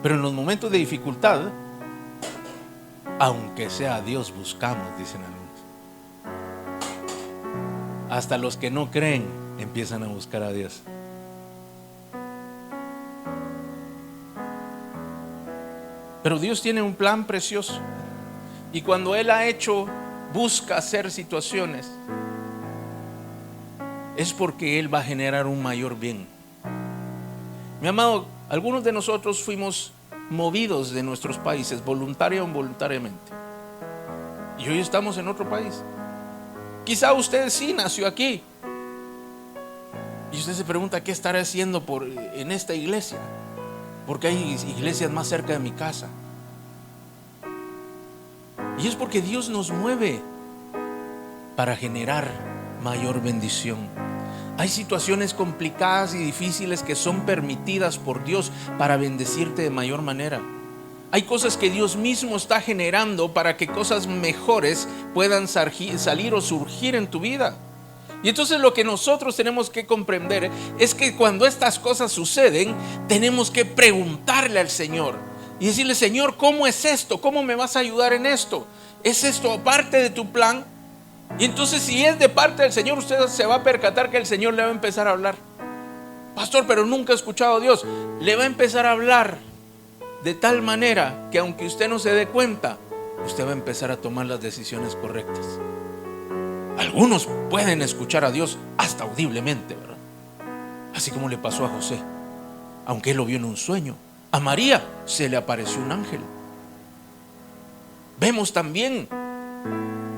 Pero en los momentos de dificultad, aunque sea a Dios buscamos, dicen algunos. Hasta los que no creen empiezan a buscar a Dios. Pero Dios tiene un plan precioso. Y cuando Él busca hacer situaciones, es porque Él va a generar un mayor bien. Mi amado, algunos de nosotros fuimos movidos de nuestros países, voluntaria o involuntariamente. Y hoy estamos en otro país. Quizá usted sí nació aquí. Y usted se pregunta, ¿qué estaré haciendo en esta iglesia? Porque hay iglesias más cerca de mi casa. Y es porque Dios nos mueve para generar mayor bendición. Hay situaciones complicadas y difíciles que son permitidas por Dios para bendecirte de mayor manera. Hay cosas que Dios mismo está generando para que cosas mejores puedan salir o surgir en tu vida. Y entonces lo que nosotros tenemos que comprender es que cuando estas cosas suceden, tenemos que preguntarle al Señor y decirle, Señor, ¿cómo es esto? ¿Cómo me vas a ayudar en esto? ¿Es esto parte de tu plan? Y entonces si es de parte del Señor, usted se va a percatar que el Señor le va a empezar a hablar. Pastor, pero nunca he escuchado a Dios. Le va a empezar a hablar de tal manera que aunque usted no se dé cuenta, usted va a empezar a tomar las decisiones correctas. Algunos pueden escuchar a Dios hasta audiblemente, ¿verdad? Así como le pasó a José, aunque él lo vio en un sueño. A María se le apareció un ángel. Vemos también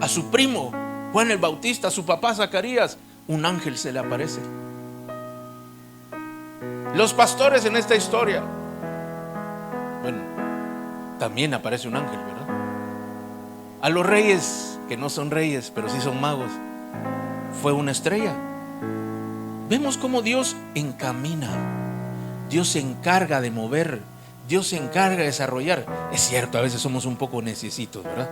a su primo Juan el Bautista, a su papá Zacarías, un ángel se le aparece. Los pastores en esta historia, bueno, también aparece un ángel, ¿verdad? A los reyes, que no son reyes, pero sí son magos, fue una estrella. Vemos cómo Dios encamina, Dios se encarga de mover, Dios se encarga de desarrollar. Es cierto, a veces somos un poco necesitos, ¿verdad?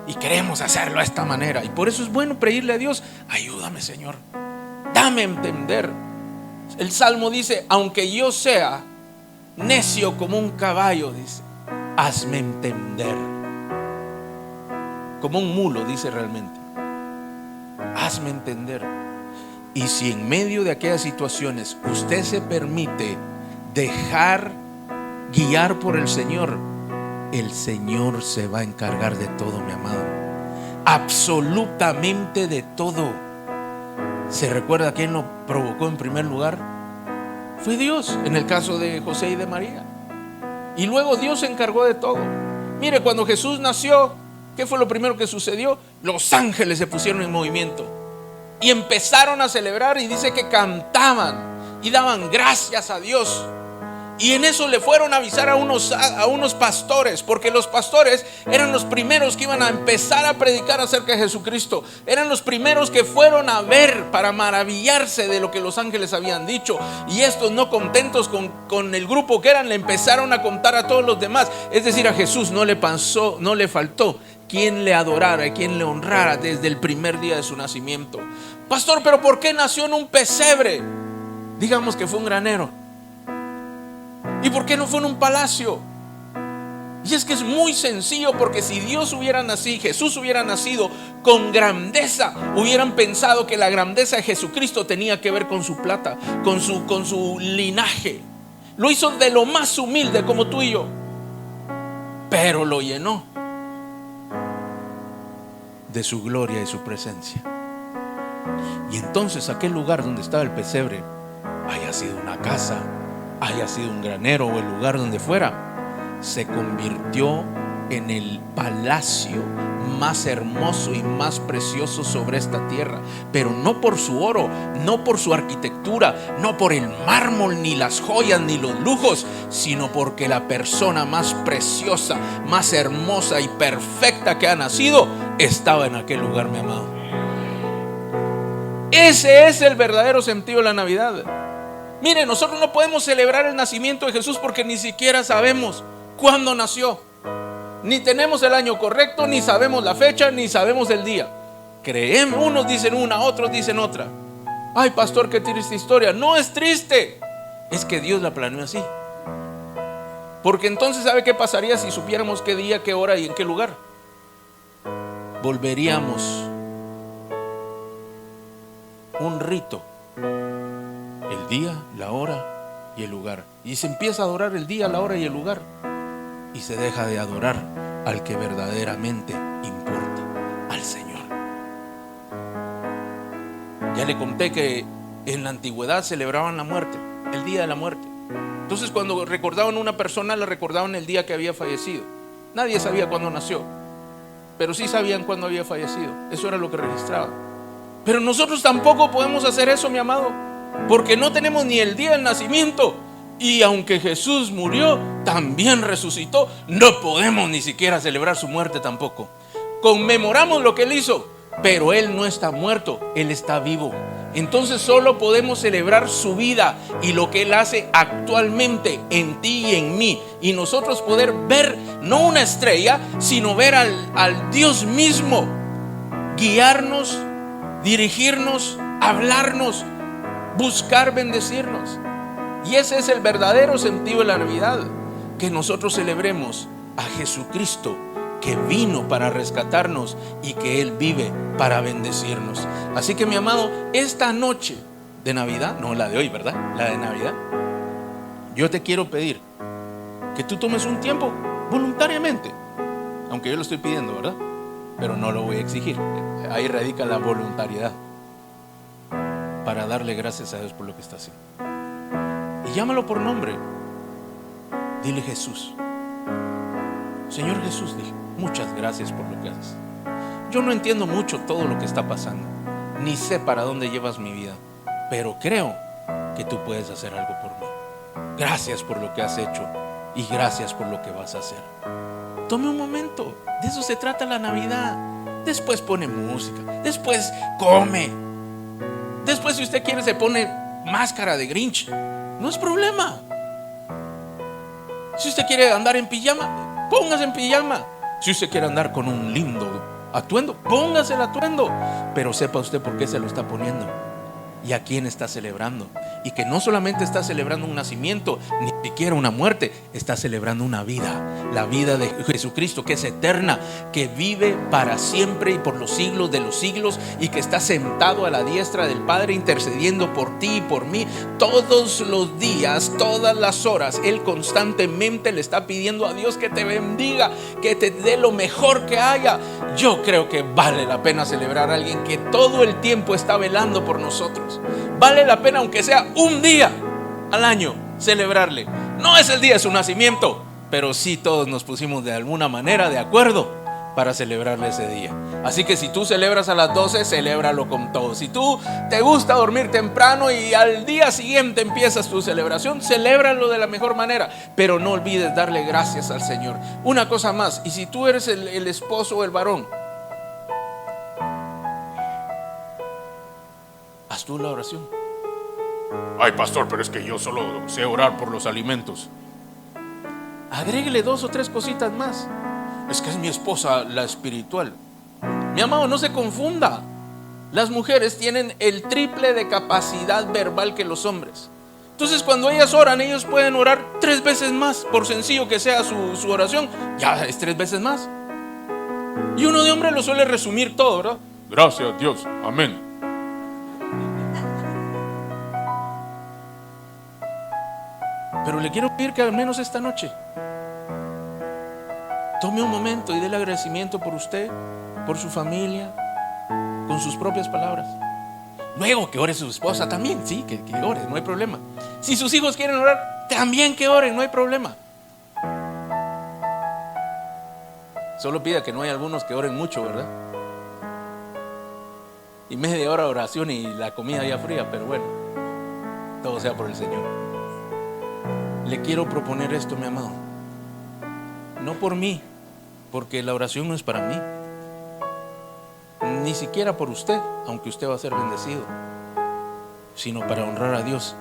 Y queremos hacerlo de esta manera. Y por eso es bueno pedirle a Dios, ayúdame, Señor, dame a entender. El Salmo dice, aunque yo sea necio como un caballo, dice, hazme entender. Como un mulo, dice realmente, hazme entender. Y si en medio de aquellas situaciones usted se permite dejar guiar por el Señor se va a encargar de todo, mi amado. Absolutamente de todo. ¿Se recuerda quién lo provocó en primer lugar? Fue Dios, en el caso de José y de María. Y luego Dios se encargó de todo. Mire, cuando Jesús nació, ¿qué fue lo primero que sucedió? Los ángeles se pusieron en movimiento y empezaron a celebrar, y dice que cantaban y daban gracias a Dios. Y en eso le fueron a avisar a unos pastores, porque los pastores eran los primeros que iban a empezar a predicar acerca de Jesucristo. Eran los primeros que fueron a ver para maravillarse de lo que los ángeles habían dicho. Y estos, no contentos con el grupo que eran, le empezaron a contar a todos los demás. Es decir, a Jesús no le faltó quien le adorara, quien le honrara desde el primer día de su nacimiento. Pastor, pero ¿por qué nació en un pesebre? Digamos que fue un granero. ¿Y por qué no fue en un palacio? Y es que es muy sencillo, porque si Jesús hubiera nacido con grandeza, hubieran pensado que la grandeza de Jesucristo tenía que ver con su plata, con su linaje. Lo hizo de lo más humilde, como tú y yo, pero lo llenó de su gloria y su presencia. Y entonces aquel lugar donde estaba el pesebre, haya sido una casa, haya sido un granero o el lugar donde fuera, se convirtió en el palacio más hermoso y más precioso sobre esta tierra. Pero no por su oro, no por su arquitectura, no por el mármol, ni las joyas, ni los lujos, sino porque la persona más preciosa, más hermosa y perfecta que ha nacido estaba en aquel lugar, mi amado. Ese es el verdadero sentido de la Navidad. Mire, nosotros no podemos celebrar el nacimiento de Jesús porque ni siquiera sabemos cuándo nació. Ni tenemos el año correcto, ni sabemos la fecha, ni sabemos el día. Creemos, unos dicen una, otros dicen otra. Ay, pastor, qué triste historia. No es triste, es que Dios la planeó así. Porque entonces, ¿sabe qué pasaría si supiéramos qué día, qué hora y en qué lugar? Volveríamos un rito. El día, la hora y el lugar. Y se empieza a adorar el día, la hora y el lugar. Y se deja de adorar al que verdaderamente importa, al Señor. Ya le conté que en la antigüedad celebraban la muerte, el día de la muerte. Entonces, cuando recordaban a una persona, la recordaban el día que había fallecido. Nadie sabía cuándo nació, pero sí sabían cuándo había fallecido. Eso era lo que registraban. Pero nosotros tampoco podemos hacer eso, mi amado, porque no tenemos ni el día del nacimiento. Y aunque Jesús murió, también resucitó, no podemos ni siquiera celebrar su muerte tampoco. Conmemoramos lo que Él hizo, pero Él no está muerto, Él está vivo. Entonces solo podemos celebrar su vida y lo que Él hace actualmente en ti y en mí. Y nosotros poder ver no una estrella, sino ver al Dios mismo guiarnos, dirigirnos, hablarnos, buscar bendecirnos. Y ese es el verdadero sentido de la Navidad, que nosotros celebremos a Jesucristo, que vino para rescatarnos y que Él vive para bendecirnos. Así que, mi amado, esta noche de Navidad, no la de hoy, ¿verdad? La de Navidad, yo te quiero pedir que tú tomes un tiempo voluntariamente, aunque yo lo estoy pidiendo, ¿verdad? Pero no lo voy a exigir. Ahí radica la voluntariedad, para darle gracias a Dios por lo que está haciendo. Y llámalo por nombre. Dile: Jesús, Señor Jesús, dile, muchas gracias por lo que haces. Yo no entiendo mucho todo lo que está pasando, ni sé para dónde llevas mi vida, pero creo que tú puedes hacer algo por mí. Gracias por lo que has hecho y gracias por lo que vas a hacer. Tome un momento, de eso se trata la Navidad. Después pone música, después come, después, si usted quiere, se pone máscara de Grinch. No es problema. Si usted quiere andar en pijama, póngase en pijama. Si usted quiere andar con un lindo atuendo, póngase el atuendo. Pero sepa usted por qué se lo está poniendo y a quién está celebrando. Y que no solamente está celebrando un nacimiento, ni siquiera una muerte, está celebrando una vida, la vida de Jesucristo, que es eterna, que vive para siempre y por los siglos de los siglos, y que está sentado a la diestra del Padre intercediendo por ti y por mí todos los días, todas las horas. Él constantemente le está pidiendo a Dios que te bendiga, que te dé lo mejor que haya. Yo creo que vale la pena celebrar a alguien que todo el tiempo está velando por nosotros. Vale la pena, aunque sea un día al año, celebrarle. No es el día de su nacimiento, pero sí todos nos pusimos de alguna manera de acuerdo para celebrarle ese día. Así que si tú celebras a las 12, celébralo con todo. Si tú te gusta dormir temprano y al día siguiente empiezas tu celebración, celébralo de la mejor manera, pero no olvides darle gracias al Señor. Una cosa más, y si tú eres el esposo o el varón, haz tú la oración. Ay, pastor, pero es que yo solo sé orar por los alimentos. Agréguele 2 o 3 cositas más. Es que es mi esposa la espiritual. Mi amado, no se confunda. Las mujeres tienen el triple de capacidad verbal que los hombres. Entonces cuando ellas oran, ellos pueden orar 3 veces más. Por sencillo que sea su oración, ya es 3 veces más. Y uno de hombre lo suele resumir todo, ¿verdad? Gracias Dios, amén. Pero le quiero pedir que al menos esta noche tome un momento y dé el agradecimiento por usted, por su familia, con sus propias palabras. Luego que ore su esposa también, sí, que ore, no hay problema. Si sus hijos quieren orar, también que oren, no hay problema. Solo pida que no hay algunos que oren mucho, ¿verdad? Y media hora de oración y la comida ya fría, pero bueno, todo sea por el Señor. Le quiero proponer esto, mi amado. No por mí, porque la oración no es para mí, ni siquiera por usted, aunque usted va a ser bendecido, sino para honrar a Dios,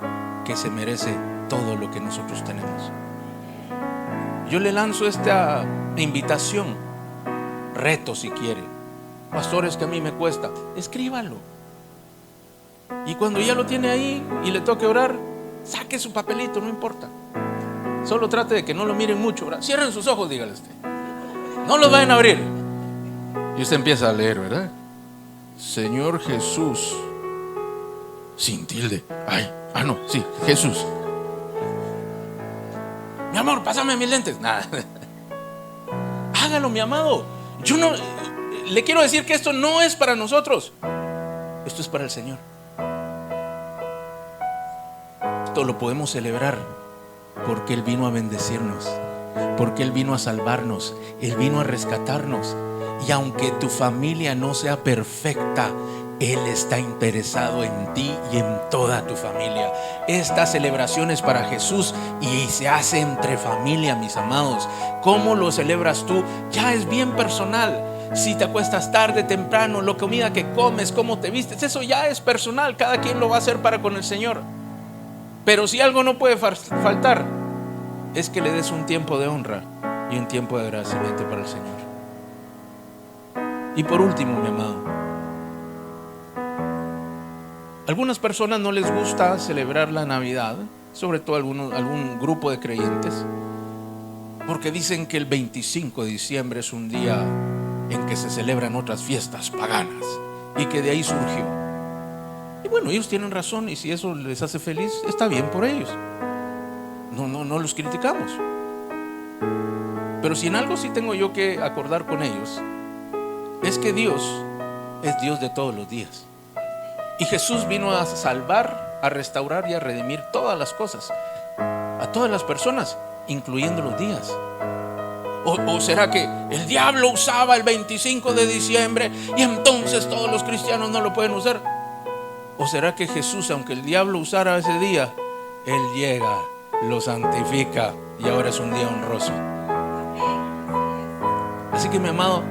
que se merece todo lo que nosotros tenemos. Yo le lanzo esta invitación, reto si quiere. Pastor, es que a mí me cuesta. Escríbalo. Y cuando ya lo tiene ahí y le toque orar, saque su papelito, no importa. Solo trate de que no lo miren mucho, ¿verdad? Cierren sus ojos, dígale usted. No los vayan a abrir. Y usted empieza a leer, ¿verdad? Señor Jesús, sin tilde. No, sí, Jesús. Mi amor, pásame mis lentes. Nada. Hágalo, mi amado. Yo no le quiero decir que esto no es para nosotros. Esto es para el Señor. Esto lo podemos celebrar porque Él vino a bendecirnos, porque Él vino a salvarnos, Él vino a rescatarnos. Y aunque tu familia no sea perfecta, Él está interesado en ti y en toda tu familia. Esta celebración es para Jesús y se hace entre familia, mis amados. ¿Cómo lo celebras tú? Ya es bien personal. Si te acuestas tarde, temprano, la comida que comes, cómo te vistes, eso ya es personal. Cada quien lo va a hacer para con el Señor. Pero si algo no puede faltar, es que le des un tiempo de honra y un tiempo de agradecimiento para el Señor. Y por último, mi amado, algunas personas no les gusta celebrar la Navidad, sobre todo algún grupo de creyentes, porque dicen que el 25 de diciembre es un día en que se celebran otras fiestas paganas y que de ahí surgió. Y bueno, ellos tienen razón, y si eso les hace feliz, está bien por ellos. No los criticamos. Pero si en algo sí tengo yo que acordar con ellos, es que Dios es Dios de todos los días. Y Jesús vino a salvar, a restaurar y a redimir todas las cosas, a todas las personas, incluyendo los días. ¿O será que el diablo usaba el 25 de diciembre y entonces todos los cristianos no lo pueden usar? ¿O será que Jesús, aunque el diablo usara ese día, Él llega, lo santifica y ahora es un día honroso? Así que, mi amado,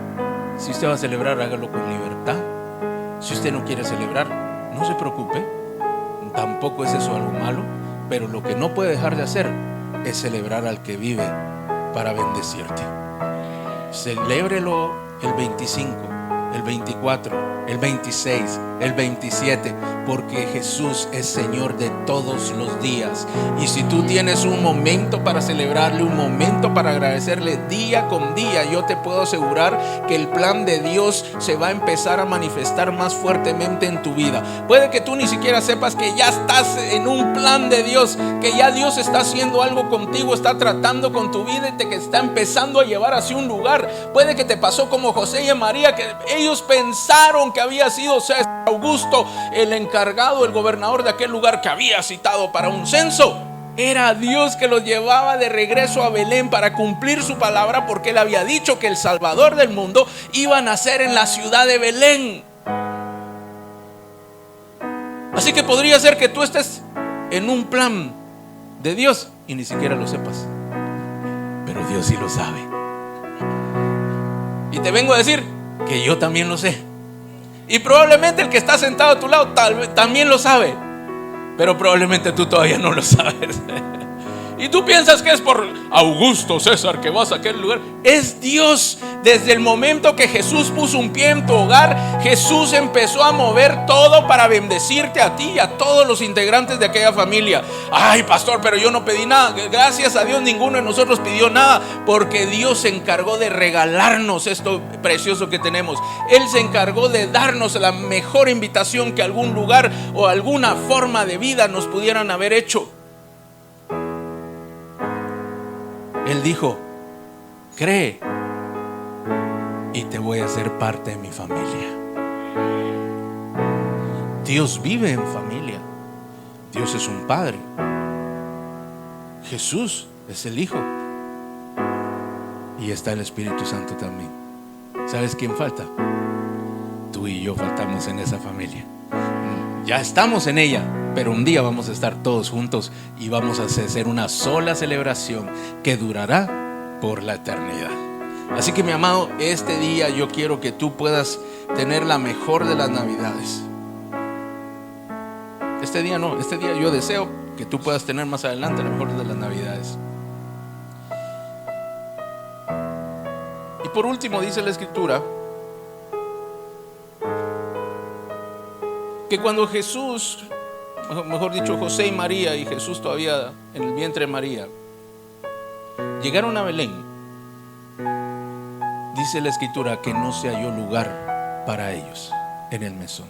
si usted va a celebrar, hágalo con libertad. Si usted no quiere celebrar, no se preocupe. Tampoco es eso algo malo. Pero lo que no puede dejar de hacer es celebrar al que vive para bendecirte. Celébrelo el 25, el 24, el 26, el 27, porque Jesús es Señor de todos los días. Y si tú tienes un momento para celebrarle, un momento para agradecerle día con día, yo te puedo asegurar que el plan de Dios se va a empezar a manifestar más fuertemente en tu vida. Puede que tú ni siquiera sepas que ya estás en un plan de Dios, que ya Dios está haciendo algo contigo, está tratando con tu vida y te está empezando a llevar hacia un lugar. Puede que te pasó como José y María, que ellos pensaron que había sido César Augusto el encargado, el gobernador de aquel lugar que había citado para un censo. Era Dios que los llevaba de regreso a Belén para cumplir su palabra, porque Él había dicho que el Salvador del mundo iba a nacer en la ciudad de Belén. Así que podría ser que tú estés en un plan de Dios y ni siquiera lo sepas, pero Dios sí lo sabe. Y te vengo a decir que yo también lo sé, y probablemente el que está sentado a tu lado también lo sabe, pero probablemente tú todavía no lo sabes. Y tú piensas que es por Augusto César que vas a aquel lugar. Es Dios. Desde el momento que Jesús puso un pie en tu hogar, Jesús empezó a mover todo para bendecirte a ti y a todos los integrantes de aquella familia. Ay, pastor, pero yo no pedí nada. Gracias a Dios ninguno de nosotros pidió nada, porque Dios se encargó de regalarnos esto precioso que tenemos. Él se encargó de darnos la mejor invitación que algún lugar o alguna forma de vida nos pudieran haber hecho. Él dijo: cree y te voy a hacer parte de mi familia. Dios vive en familia. Dios es un padre. Jesús es el Hijo. Y está el Espíritu Santo también. ¿Sabes quién falta? Tú y yo faltamos en esa familia. Ya estamos en ella, pero un día vamos a estar todos juntos y vamos a hacer una sola celebración que durará por la eternidad. Así que, mi amado, este día yo quiero que tú puedas tener la mejor de las Navidades. Este día yo deseo que tú puedas tener más adelante la mejor de las Navidades. Y por último dice la Escritura que cuando Jesús, mejor dicho, José y María, y Jesús todavía en el vientre de María, llegaron a Belén, dice la Escritura que no se halló lugar para ellos en el mesón.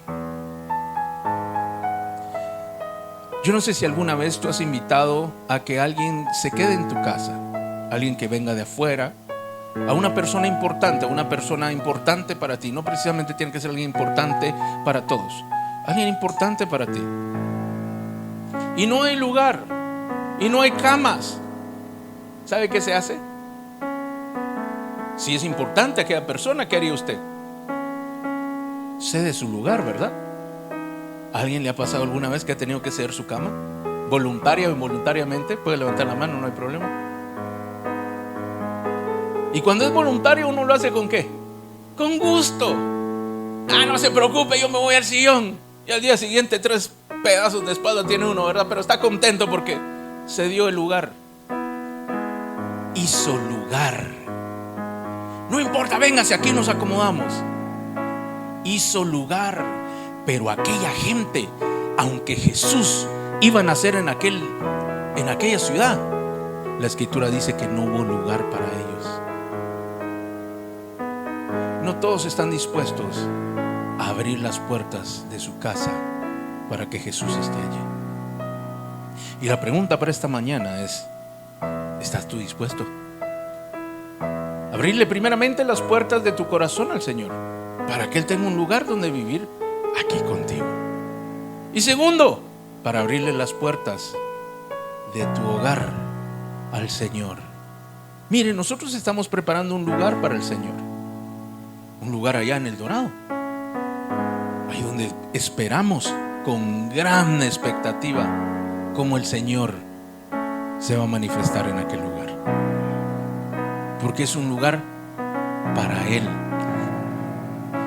Yo no sé si alguna vez tú has invitado a que alguien se quede en tu casa, alguien que venga de afuera, a una persona importante para ti. No precisamente tiene que ser alguien importante para todos, alguien importante para ti. Y no hay lugar, y no hay camas. ¿Sabe qué se hace? Si es importante aquella persona, ¿qué haría usted? Cede su lugar, ¿verdad? ¿A alguien le ha pasado alguna vez que ha tenido que ceder su cama? Voluntaria o involuntariamente. Puede levantar la mano, no hay problema. Y cuando es voluntario, uno lo hace ¿con qué? Con gusto. No se preocupe, yo me voy al sillón. Y al día siguiente 3 pedazos de espalda tiene uno, ¿verdad? Pero está contento porque se dio el lugar. Hizo lugar. No importa, véngase, aquí nos acomodamos. Hizo lugar. Pero aquella gente, aunque Jesús iba a nacer en aquella ciudad, la Escritura dice que no hubo lugar para ellos. No todos están dispuestos a abrir las puertas de su casa para que Jesús esté allí. Y la pregunta para esta mañana es: ¿estás tú dispuesto a abrirle primeramente las puertas de tu corazón al Señor para que Él tenga un lugar donde vivir aquí contigo? Y segundo, para abrirle las puertas de tu hogar al Señor. Mire, nosotros estamos preparando un lugar para el Señor, un lugar allá en El Dorado, ahí donde esperamos con gran expectativa cómo el Señor se va a manifestar en aquel lugar, porque es un lugar para Él.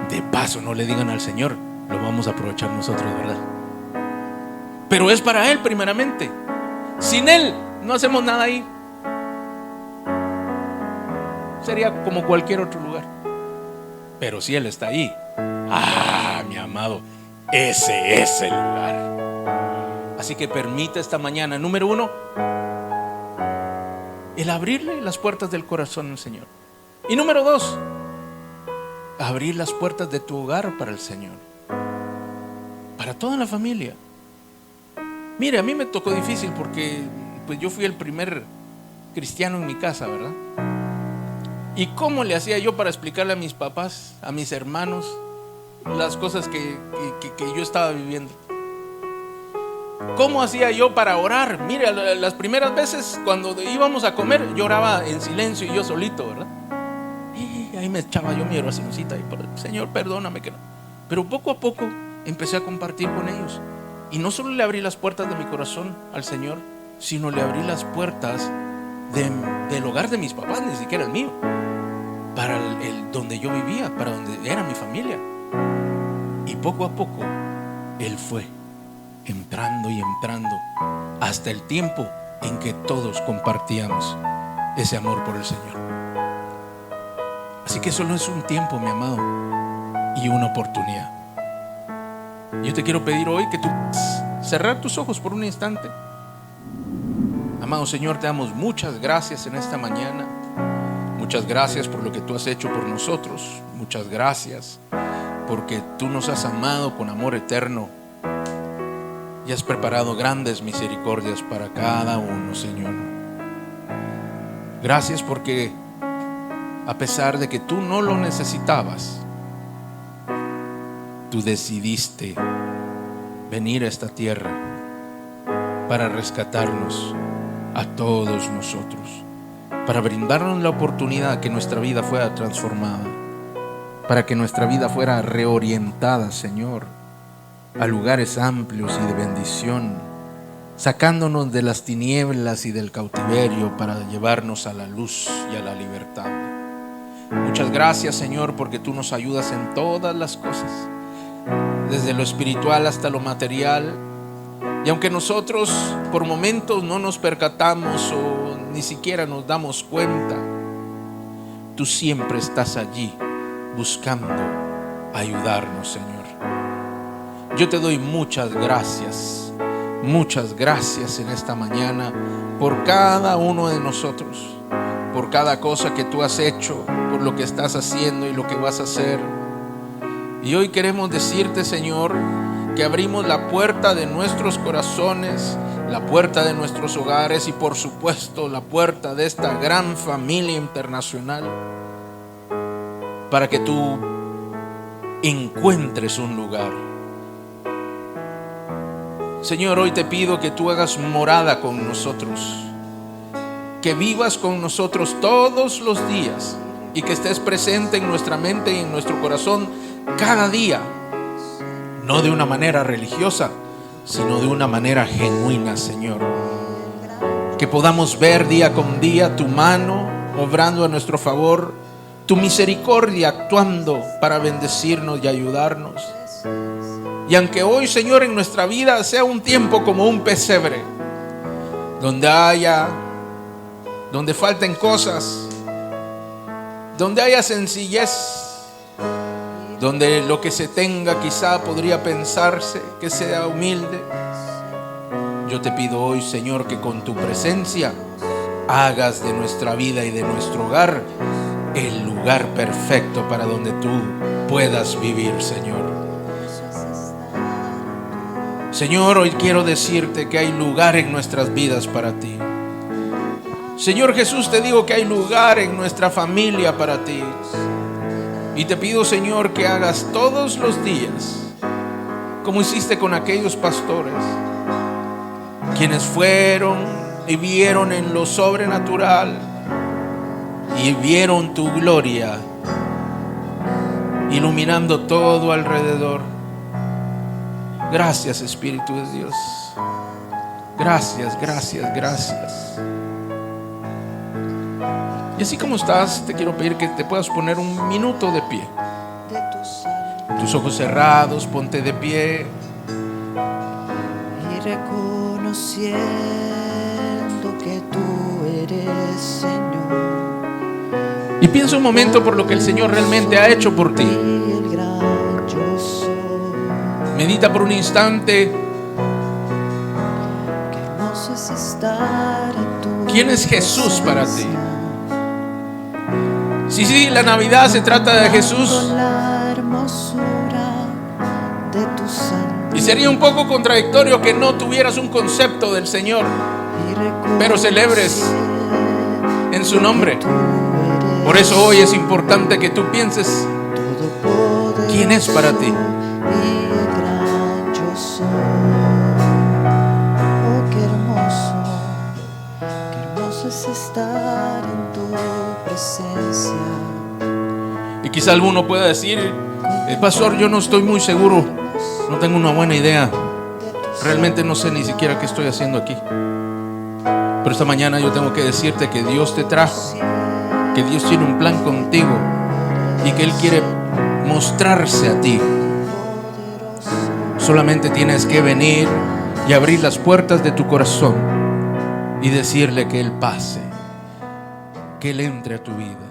De paso, no le digan al Señor, lo vamos a aprovechar nosotros, ¿verdad? Pero es para Él primeramente. Sin Él no hacemos nada ahí. Sería como cualquier otro lugar. Pero si Él está ahí, mi amado, ese es el lugar. Así que permite esta mañana, número 1, el abrirle las puertas del corazón al Señor. Y número 2, abrir las puertas de tu hogar para el Señor, para toda la familia. Mire, a mí me tocó difícil porque pues yo fui el primer cristiano en mi casa, ¿verdad? ¿Y cómo le hacía yo para explicarle a mis papás, a mis hermanos, las cosas que yo estaba viviendo? ¿Cómo hacía yo para orar? Mire, las primeras veces cuando íbamos a comer, yo oraba en silencio y yo solito, ¿verdad? Y ahí me echaba yo mi oracioncita y Señor, perdóname que no. Pero poco a poco empecé a compartir con ellos. Y no solo le abrí las puertas de mi corazón al Señor, sino le abrí las puertas del hogar de mis papás, ni siquiera el mío, para donde yo vivía, para donde era mi familia. Y poco a poco Él fue entrando y entrando hasta el tiempo en que todos compartíamos ese amor por el Señor. Así que solo es un tiempo, mi amado, y una oportunidad. Yo te quiero pedir hoy que tú cerrar tus ojos por un instante. Amado Señor, te damos muchas gracias en esta mañana. Muchas gracias por lo que tú has hecho por nosotros. Muchas gracias porque tú nos has amado con amor eterno y has preparado grandes misericordias para cada uno, Señor. Gracias porque a pesar de que tú no lo necesitabas, tú decidiste venir a esta tierra para rescatarnos a todos nosotros, para brindarnos la oportunidad que nuestra vida fuera transformada, para que nuestra vida fuera reorientada, Señor, a lugares amplios y de bendición, sacándonos de las tinieblas y del cautiverio para llevarnos a la luz y a la libertad. Muchas gracias, Señor, porque tú nos ayudas en todas las cosas, desde lo espiritual hasta lo material. Y aunque nosotros por momentos no nos percatamos o ni siquiera nos damos cuenta, tú siempre estás allí buscando ayudarnos, Señor. Yo te doy muchas gracias en esta mañana por cada uno de nosotros, por cada cosa que tú has hecho, por lo que estás haciendo y lo que vas a hacer. Y hoy queremos decirte, Señor, que abrimos la puerta de nuestros corazones, la puerta de nuestros hogares y por supuesto la puerta de esta gran familia internacional, para que tú encuentres un lugar. Señor, hoy te pido que tú hagas morada con nosotros, que vivas con nosotros todos los días y que estés presente en nuestra mente y en nuestro corazón cada día, no de una manera religiosa, sino de una manera genuina, Señor. Que podamos ver día con día tu mano obrando a nuestro favor, tu misericordia actuando para bendecirnos y ayudarnos. Y aunque hoy, Señor, en nuestra vida sea un tiempo como un pesebre, donde falten cosas, donde haya sencillez, donde lo que se tenga quizá podría pensarse que sea humilde, yo te pido hoy, Señor, que con tu presencia hagas de nuestra vida y de nuestro hogar el lugar perfecto para donde tú puedas vivir, Señor. Señor, hoy quiero decirte que hay lugar en nuestras vidas para ti. Señor Jesús, te digo que hay lugar en nuestra familia para ti. Y te pido, Señor, que hagas todos los días como hiciste con aquellos pastores, quienes fueron y vieron en lo sobrenatural y vieron tu gloria iluminando todo alrededor. Gracias, Espíritu de Dios. Gracias, gracias, gracias. Y así como estás, te quiero pedir que te puedas poner un minuto de pie. Tus ojos cerrados, ponte de pie. Y reconociendo que tú eres Señor. Y piensa un momento por lo que el Señor realmente ha hecho por ti. Medita por un instante. ¿Quién es Jesús para ti? Sí, la Navidad se trata de Jesús. Y sería un poco contradictorio que no tuvieras un concepto del Señor, pero celebres en su nombre. Por eso hoy es importante que tú pienses ¿quién es para ti? es estar en tu presencia. Y quizá alguno pueda decir, pastor, yo no estoy muy seguro, no tengo una buena idea, realmente no sé ni siquiera qué estoy haciendo aquí. Pero esta mañana yo tengo que decirte que Dios te trajo, que Dios tiene un plan contigo y que Él quiere mostrarse a ti. Solamente tienes que venir y abrir las puertas de tu corazón y decirle que Él pase, que Él entre a tu vida.